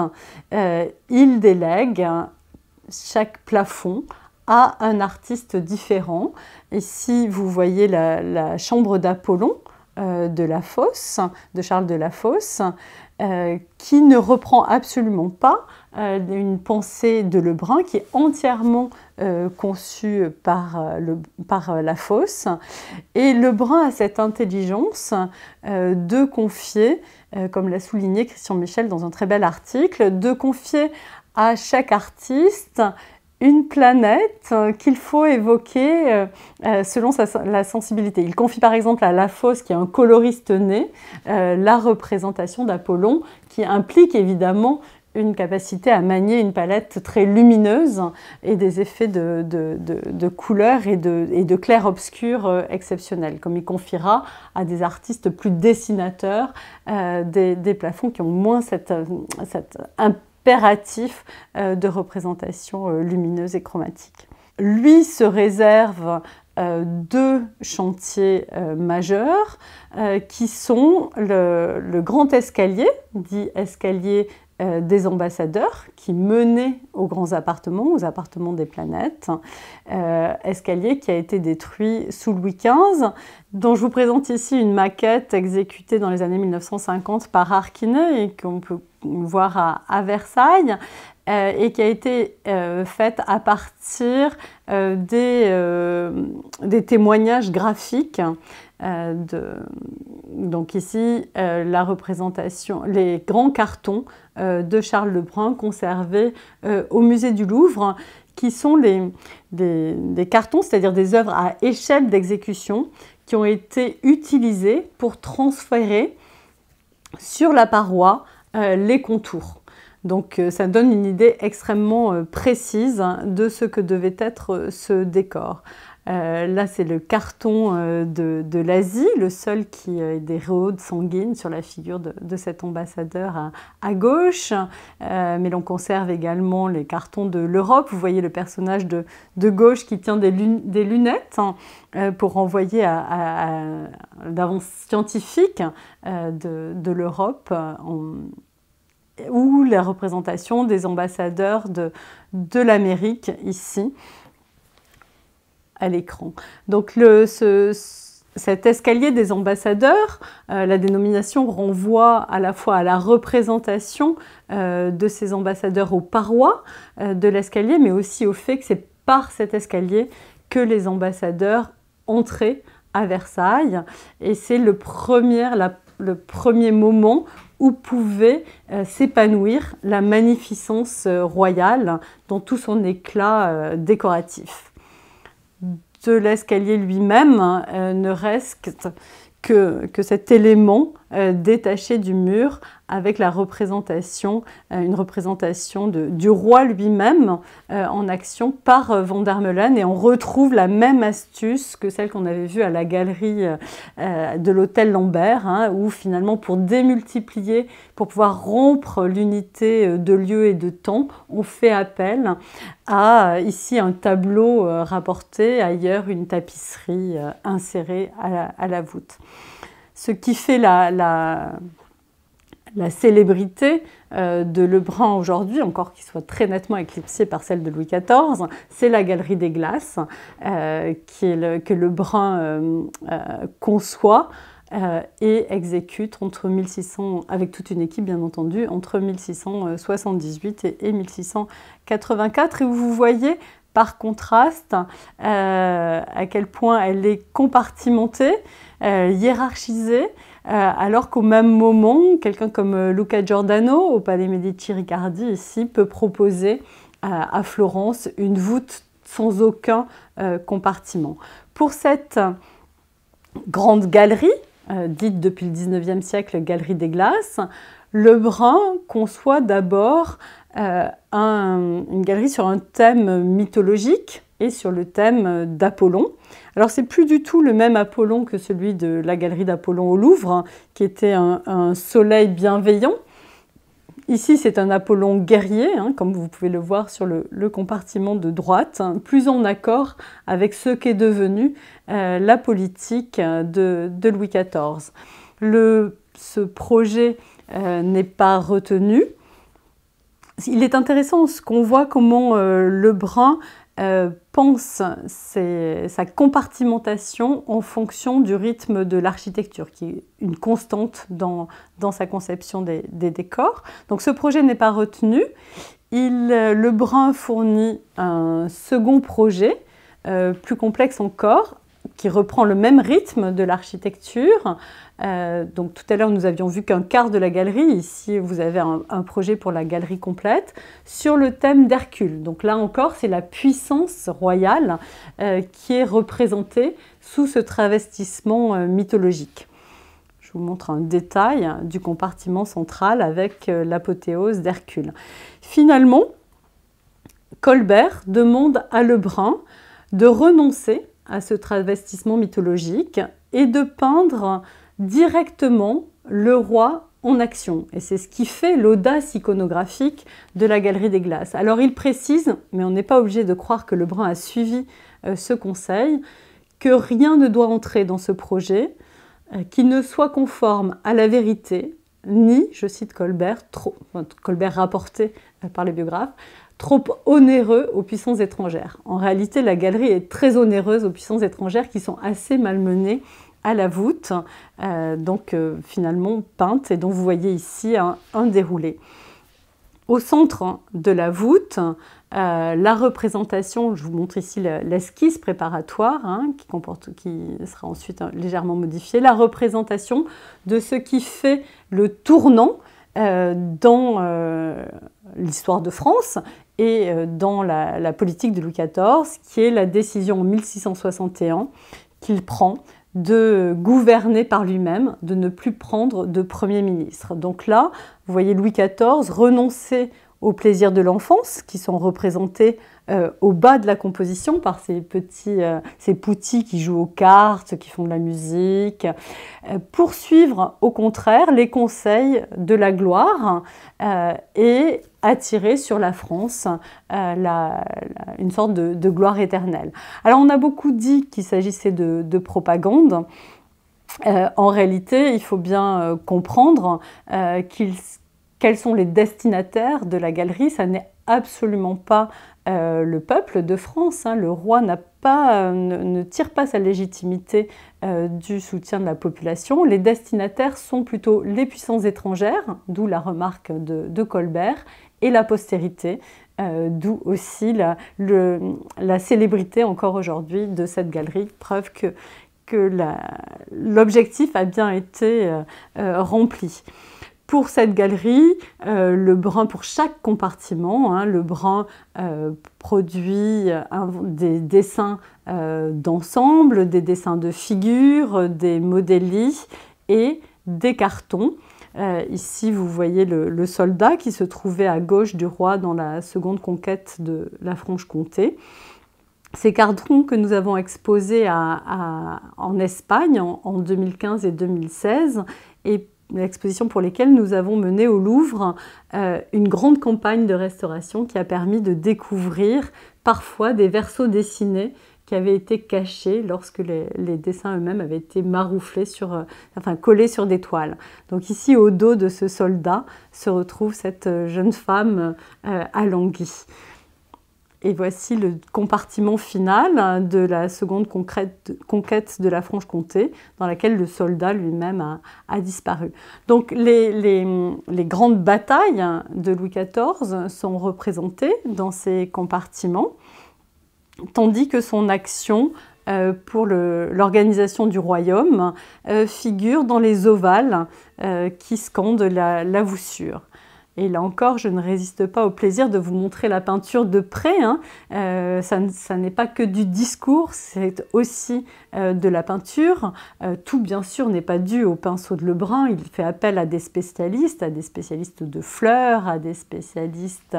il délègue chaque plafond à un artiste différent. Ici, vous voyez la chambre d'Apollon de La Fosse, de Charles de La Fosse, qui ne reprend absolument pas une pensée de Lebrun, qui est entièrement conçue par La Fosse. Et Lebrun a cette intelligence de confier, comme l'a souligné Christian Michel dans un très bel article, de confier à chaque artiste une planète qu'il faut évoquer selon la sensibilité. Il confie par exemple à La Fosse, qui est un coloriste né, la représentation d'Apollon, qui implique évidemment une capacité à manier une palette très lumineuse et des effets de couleurs et de clair-obscur exceptionnels, comme il confiera à des artistes plus dessinateurs des plafonds qui ont moins cet impératif de représentation lumineuse et chromatique. Lui se réserve 2 chantiers majeurs qui sont le grand escalier, dit escalier des ambassadeurs, qui menait aux grands appartements, aux appartements des planètes, escalier qui a été détruit sous Louis XV, dont je vous présente ici une maquette exécutée dans les années 1950 par Harquinet et qu'on peut voir à Versailles, et qui a été faite à partir des témoignages graphiques. Donc ici, la représentation, les grands cartons de Charles Lebrun conservés au musée du Louvre, qui sont des cartons, c'est-à-dire des œuvres à échelle d'exécution, qui ont été utilisés pour transférer sur la paroi les contours. Donc ça donne une idée extrêmement précise de ce que devait être ce décor. Là, c'est le carton de l'Asie, le seul qui ait des rhodes sanguines sur la figure de cet ambassadeur à gauche. Mais l'on conserve également les cartons de l'Europe. Vous voyez le personnage de gauche qui tient des lunettes pour renvoyer à l'avance scientifique de l'Europe, ou la représentation des ambassadeurs de l'Amérique ici, à l'écran. Donc cet escalier des ambassadeurs, la dénomination renvoie à la fois à la représentation de ces ambassadeurs aux parois de l'escalier, mais aussi au fait que c'est par cet escalier que les ambassadeurs entraient à Versailles. Et c'est le premier moment où pouvait s'épanouir la magnificence royale dans tout son éclat décoratif. De l'escalier lui-même ne reste que cet élément détaché du mur avec la représentation, une représentation du roi lui-même en action par van der Meulen. Et on retrouve la même astuce que celle qu'on avait vue à la galerie de l'hôtel Lambert, hein, où finalement pour démultiplier, pour pouvoir rompre l'unité de lieu et de temps, on fait appel à ici un tableau rapporté, ailleurs une tapisserie insérée à la voûte. Ce qui fait la célébrité de Lebrun aujourd'hui, encore qu'il soit très nettement éclipsé par celle de Louis XIV, c'est la Galerie des Glaces que Lebrun conçoit et exécute entre 1600, avec toute une équipe bien entendu, entre 1678 et 1684. Et vous voyez par contraste à quel point elle est compartimentée, hiérarchisée, alors qu'au même moment, quelqu'un comme Luca Giordano, au Palais Medici-Riccardi, ici, peut proposer à Florence une voûte sans aucun compartiment. Pour cette grande galerie, dite depuis le XIXe siècle Galerie des Glaces, Lebrun conçoit d'abord une galerie sur un thème mythologique et sur le thème d'Apollon. Alors c'est plus du tout le même Apollon que celui de la galerie d'Apollon au Louvre, hein, qui était un soleil bienveillant. Ici c'est un Apollon guerrier, hein, comme vous pouvez le voir sur le compartiment de droite, hein, plus en accord avec ce qu'est devenu la politique de Louis XIV. Ce projet n'est pas retenu. Il est intéressant qu'on voit comment Lebrun pense sa compartimentation en fonction du rythme de l'architecture, qui est une constante dans sa conception des décors. Donc ce projet n'est pas retenu. Lebrun fournit un second projet, plus complexe encore, qui reprend le même rythme de l'architecture. Donc tout à l'heure, nous avions vu qu'un quart de la galerie. Ici, vous avez un projet pour la galerie complète sur le thème d'Hercule. Donc là encore, c'est la puissance royale qui est représentée sous ce travestissement mythologique. Je vous montre un détail du compartiment central avec l'apothéose d'Hercule. Finalement, Colbert demande à Lebrun de renoncer à ce travestissement mythologique et de peindre directement le roi en action. Et c'est ce qui fait l'audace iconographique de la Galerie des Glaces. Alors il précise, mais on n'est pas obligé de croire que Lebrun a suivi ce conseil, que rien ne doit entrer dans ce projet qui ne soit conforme à la vérité, ni, je cite Colbert, Colbert rapporté par les biographes, trop onéreux aux puissances étrangères. En réalité, la galerie est très onéreuse aux puissances étrangères qui sont assez malmenées à la voûte, finalement peinte, et dont vous voyez ici un déroulé. Au centre de la voûte, la représentation, je vous montre ici l'esquisse préparatoire, hein, qui sera ensuite légèrement modifiée, la représentation de ce qui fait le tournant dans l'histoire de France et dans la politique de Louis XIV, qui est la décision en 1661 qu'il prend de gouverner par lui-même, de ne plus prendre de Premier ministre. Donc là, vous voyez Louis XIV renoncer aux plaisirs de l'enfance, qui sont représentés au bas de la composition par ces poutis qui jouent aux cartes, qui font de la musique, poursuivre au contraire les conseils de la gloire et attirer sur la France une sorte de gloire éternelle. Alors on a beaucoup dit qu'il s'agissait de propagande. En réalité, il faut bien comprendre quels sont les destinataires de la galerie. Ça n'est absolument pas le peuple de France, hein. Le roi ne tire pas sa légitimité du soutien de la population. Les destinataires sont plutôt les puissances étrangères, d'où la remarque de Colbert, et la postérité, d'où aussi la célébrité encore aujourd'hui de cette galerie, preuve que l'objectif a bien été rempli. Pour cette galerie, Lebrun, pour chaque compartiment, hein, Lebrun produit des dessins d'ensemble, des dessins de figures, des modelli et des cartons. Ici, vous voyez le soldat qui se trouvait à gauche du roi dans la seconde conquête de la Franche-Comté. Ces cartons que nous avons exposés en Espagne en 2015 et 2016 et l'exposition pour lesquelles nous avons mené au Louvre une grande campagne de restauration qui a permis de découvrir parfois des versos dessinés qui avaient été cachés lorsque les dessins eux-mêmes avaient été marouflés collés sur des toiles. Donc ici, au dos de ce soldat, se retrouve cette jeune femme alanguie. Et voici le compartiment final de la seconde conquête de la Franche-Comté, dans laquelle le soldat lui-même a disparu. Donc les grandes batailles de Louis XIV sont représentées dans ces compartiments, tandis que son action pour l'organisation du royaume figure dans les ovales qui scandent la voussure. Et là encore, je ne résiste pas au plaisir de vous montrer la peinture de près. Ça n'est pas que du discours, c'est aussi de la peinture. Tout, bien sûr, n'est pas dû au pinceau de Lebrun. Il fait appel à des spécialistes de fleurs, à des spécialistes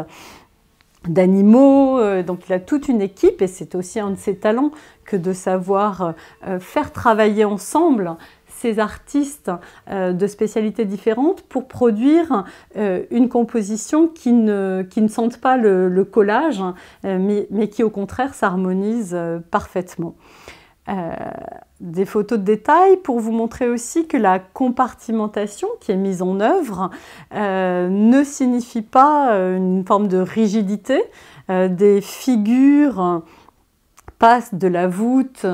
d'animaux. Donc il a toute une équipe et c'est aussi un de ses talents que de savoir faire travailler ensemble ces artistes de spécialités différentes pour produire une composition qui ne sente pas le collage, mais qui au contraire s'harmonise parfaitement. Des photos de détail pour vous montrer aussi que la compartimentation qui est mise en œuvre ne signifie pas une forme de rigidité. Des figures passe de la voûte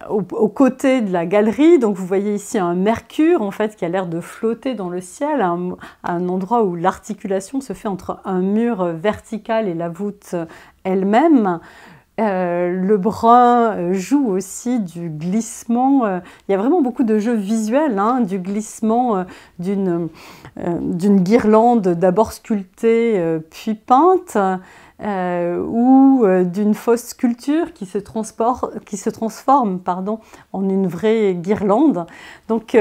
au côté de la galerie. Donc vous voyez ici un mercure en fait, qui a l'air de flotter dans le ciel, à un endroit où l'articulation se fait entre un mur vertical et la voûte elle-même. Lebrun joue aussi du glissement. Il y a vraiment beaucoup de jeux visuels, du glissement d'une guirlande d'abord sculptée puis peinte, ou d'une fausse sculpture qui se transforme en une vraie guirlande. Donc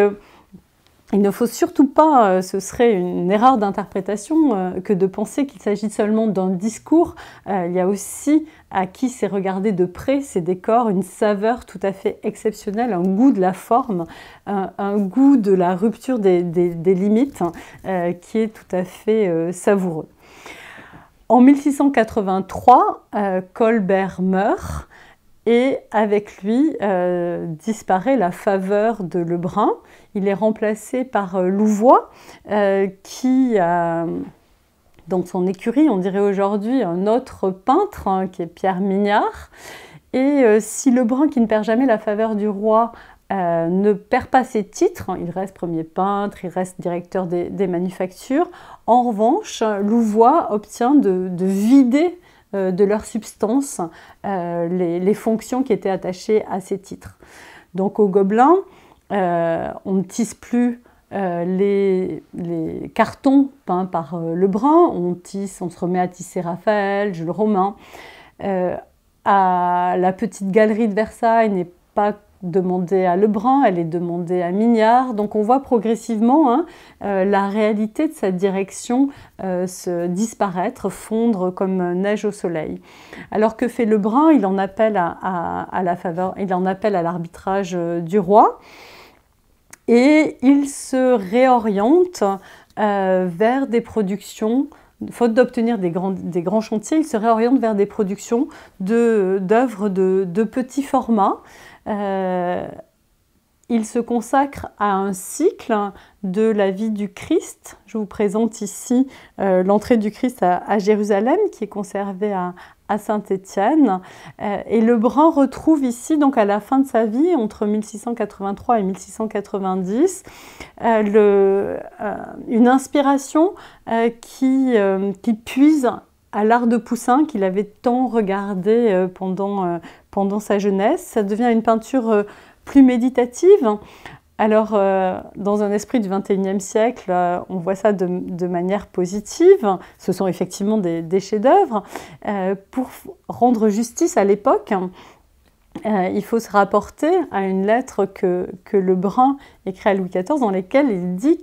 il ne faut surtout pas, ce serait une erreur d'interprétation, que de penser qu'il s'agit seulement d'un discours. Il y a aussi, à qui s'est regardé de près ces décors, une saveur tout à fait exceptionnelle, un goût de la forme, un goût de la rupture des limites, qui est tout à fait savoureux. En 1683, Colbert meurt et avec lui disparaît la faveur de Lebrun. Il est remplacé par Louvois qui a dans son écurie, on dirait aujourd'hui, un autre peintre qui est Pierre Mignard. Et si Lebrun, qui ne perd jamais la faveur du roi, ne perd pas ses titres, il reste premier peintre, il reste directeur des manufactures. En revanche, Louvois obtient de vider de leur substance les fonctions qui étaient attachées à ces titres. Donc au Gobelin, on ne tisse plus les cartons peints par Lebrun, on se remet à tisser Raphaël, Jules Romain. À la petite galerie de Versailles n'est pas demandée à Lebrun, elle est demandée à Mignard. Donc on voit progressivement la réalité de cette direction se disparaître, fondre comme neige au soleil. Alors que fait Lebrun? Il en appelle à la faveur, il en appelle à l'arbitrage du roi et il se réoriente vers des productions. Faute d'obtenir des grands chantiers, il se réoriente vers des productions d'œuvres de petit format. Il se consacre à un cycle de la vie du Christ. Je vous présente ici l'entrée du Christ à Jérusalem, qui est conservée à Saint-Étienne. Et Lebrun retrouve ici, donc à la fin de sa vie, entre 1683 et 1690, une inspiration qui puise à l'art de Poussin qu'il avait tant regardé pendant sa jeunesse. Ça devient une peinture plus méditative. Alors, dans un esprit du XXIe siècle, on voit ça de manière positive. Ce sont effectivement des chefs-d'œuvre. Pour rendre justice à l'époque, il faut se rapporter à une lettre que Lebrun écrit à Louis XIV dans laquelle il dit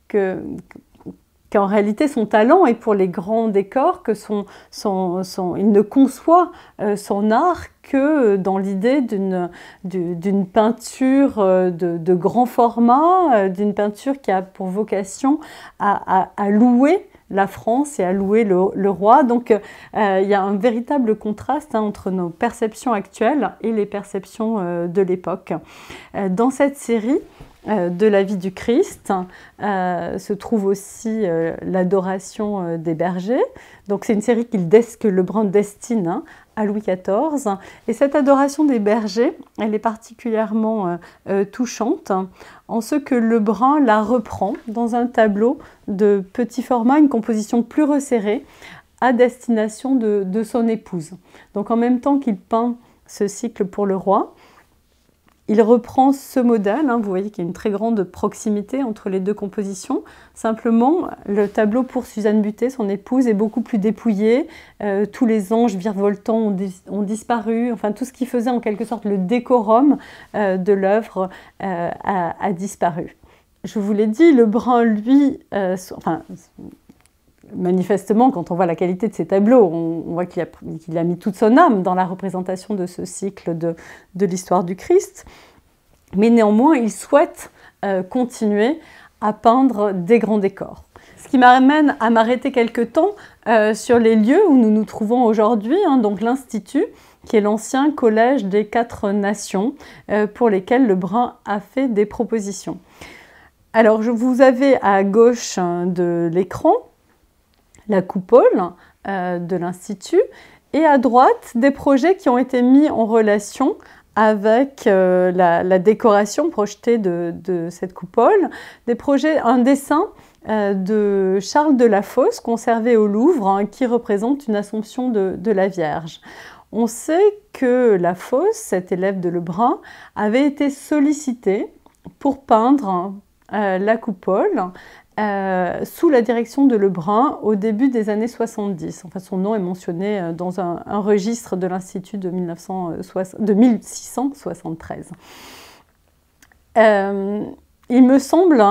qu'en réalité son talent est pour les grands décors, que il ne conçoit son art que dans l'idée d'une peinture de grand format, d'une peinture qui a pour vocation à louer la France et à louer le roi. Donc il y a un véritable contraste entre nos perceptions actuelles et les perceptions de l'époque. Dans cette série de la vie du Christ se trouve aussi l'adoration des bergers. Donc c'est une série que Lebrun destine à Louis XIV. Et cette adoration des bergers, elle est particulièrement touchante en ce que Lebrun la reprend dans un tableau de petit format, une composition plus resserrée à destination de son épouse. Donc en même temps qu'il peint ce cycle pour le roi, il reprend ce modèle, vous voyez qu'il y a une très grande proximité entre les deux compositions. Simplement, le tableau pour Suzanne Buttet, son épouse, est beaucoup plus dépouillé. Tous les anges virevoltants ont disparu. Enfin, tout ce qui faisait en quelque sorte le décorum de l'œuvre a disparu. Je vous l'ai dit, Lebrun, lui, manifestement, quand on voit la qualité de ces tableaux, on voit qu'il a mis toute son âme dans la représentation de ce cycle de l'histoire du Christ. Mais néanmoins, il souhaite continuer à peindre des grands décors. Ce qui m'amène à m'arrêter quelque temps sur les lieux où nous nous trouvons aujourd'hui, donc l'Institut, qui est l'ancien collège des 4 nations, pour lesquels Lebrun a fait des propositions. Alors, vous avez à gauche de l'écran la coupole de l'Institut, et à droite, des projets qui ont été mis en relation avec la décoration projetée de cette coupole, un dessin de Charles de la Fosse, conservé au Louvre, qui représente une Assomption de la Vierge. On sait que la Fosse, cet élève de Lebrun, avait été sollicité pour peindre la coupole, sous la direction de Lebrun au début des années 70. Enfin, son nom est mentionné dans un registre de l'Institut de 1673. Il me semble,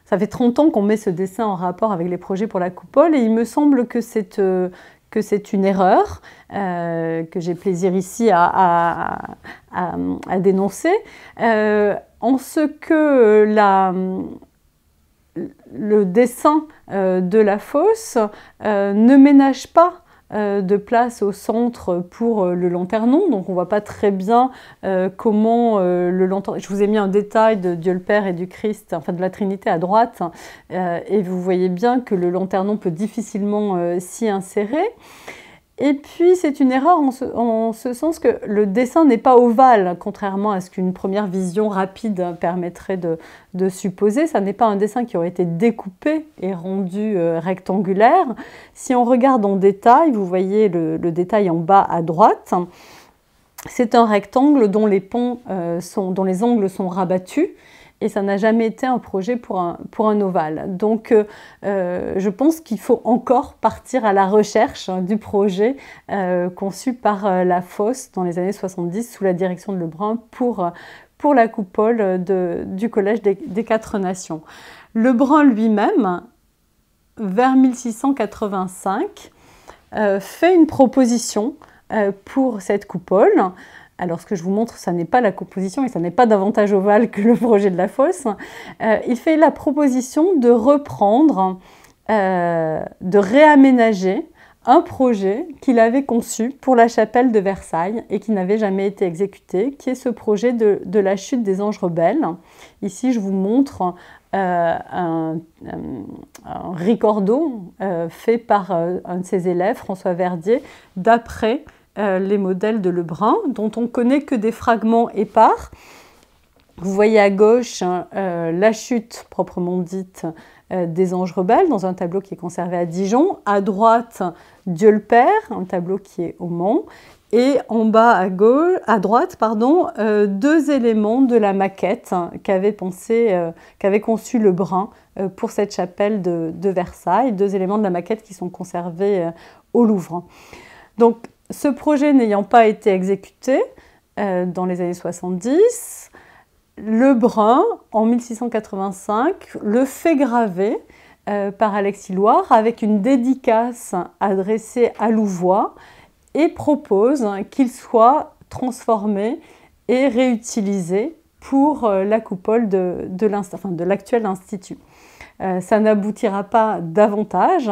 ça fait 30 ans qu'on met ce dessin en rapport avec les projets pour la coupole, et il me semble que c'est une erreur que j'ai plaisir ici à dénoncer, en ce que le dessin de la fosse ne ménage pas de place au centre pour le lanternon, donc on ne voit pas très bien comment le lanternon... Je vous ai mis un détail de Dieu le Père et du Christ, enfin de la Trinité à droite, et vous voyez bien que le lanternon peut difficilement s'y insérer. Et puis c'est une erreur en ce sens que le dessin n'est pas ovale, contrairement à ce qu'une première vision rapide permettrait de supposer. Ça n'est pas un dessin qui aurait été découpé et rendu rectangulaire. Si on regarde en détail, vous voyez le détail en bas à droite, c'est un rectangle dont les angles sont rabattus. Et ça n'a jamais été un projet pour un ovale. Donc, je pense qu'il faut encore partir à la recherche du projet conçu par La Fosse dans les années 70 sous la direction de Lebrun pour la coupole du Collège des 4 Nations. Lebrun lui-même, vers 1685, fait une proposition pour cette coupole. Alors, ce que je vous montre, ça n'est pas la composition et ça n'est pas davantage ovale que le projet de La Fosse. Il fait la proposition de reprendre, de réaménager un projet qu'il avait conçu pour la chapelle de Versailles et qui n'avait jamais été exécuté, qui est ce projet de la chute des anges rebelles. Ici, je vous montre un ricordo fait par un de ses élèves, François Verdier, d'après les modèles de Lebrun, dont on ne connaît que des fragments épars. Vous voyez à gauche la chute proprement dite des anges rebelles, dans un tableau qui est conservé à Dijon. À droite, Dieu le Père, un tableau qui est au Mans. Et en bas à droite, deux éléments de la maquette qu'avait conçu Lebrun pour cette chapelle de Versailles. Deux éléments de la maquette qui sont conservés au Louvre. Donc, ce projet n'ayant pas été exécuté, dans les années 70. Lebrun, en 1685, le fait graver par Alexis Loire avec une dédicace adressée à Louvois et propose qu'il soit transformé et réutilisé pour la coupole de l'actuel institut. Ça n'aboutira pas davantage,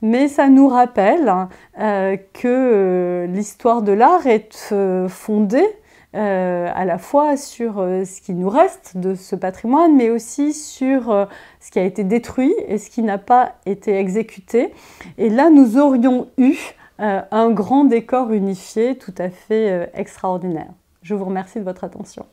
mais ça nous rappelle que l'histoire de l'art est fondée à la fois sur ce qui nous reste de ce patrimoine, mais aussi sur ce qui a été détruit et ce qui n'a pas été exécuté. Et là, nous aurions eu un grand décor unifié tout à fait extraordinaire. Je vous remercie de votre attention.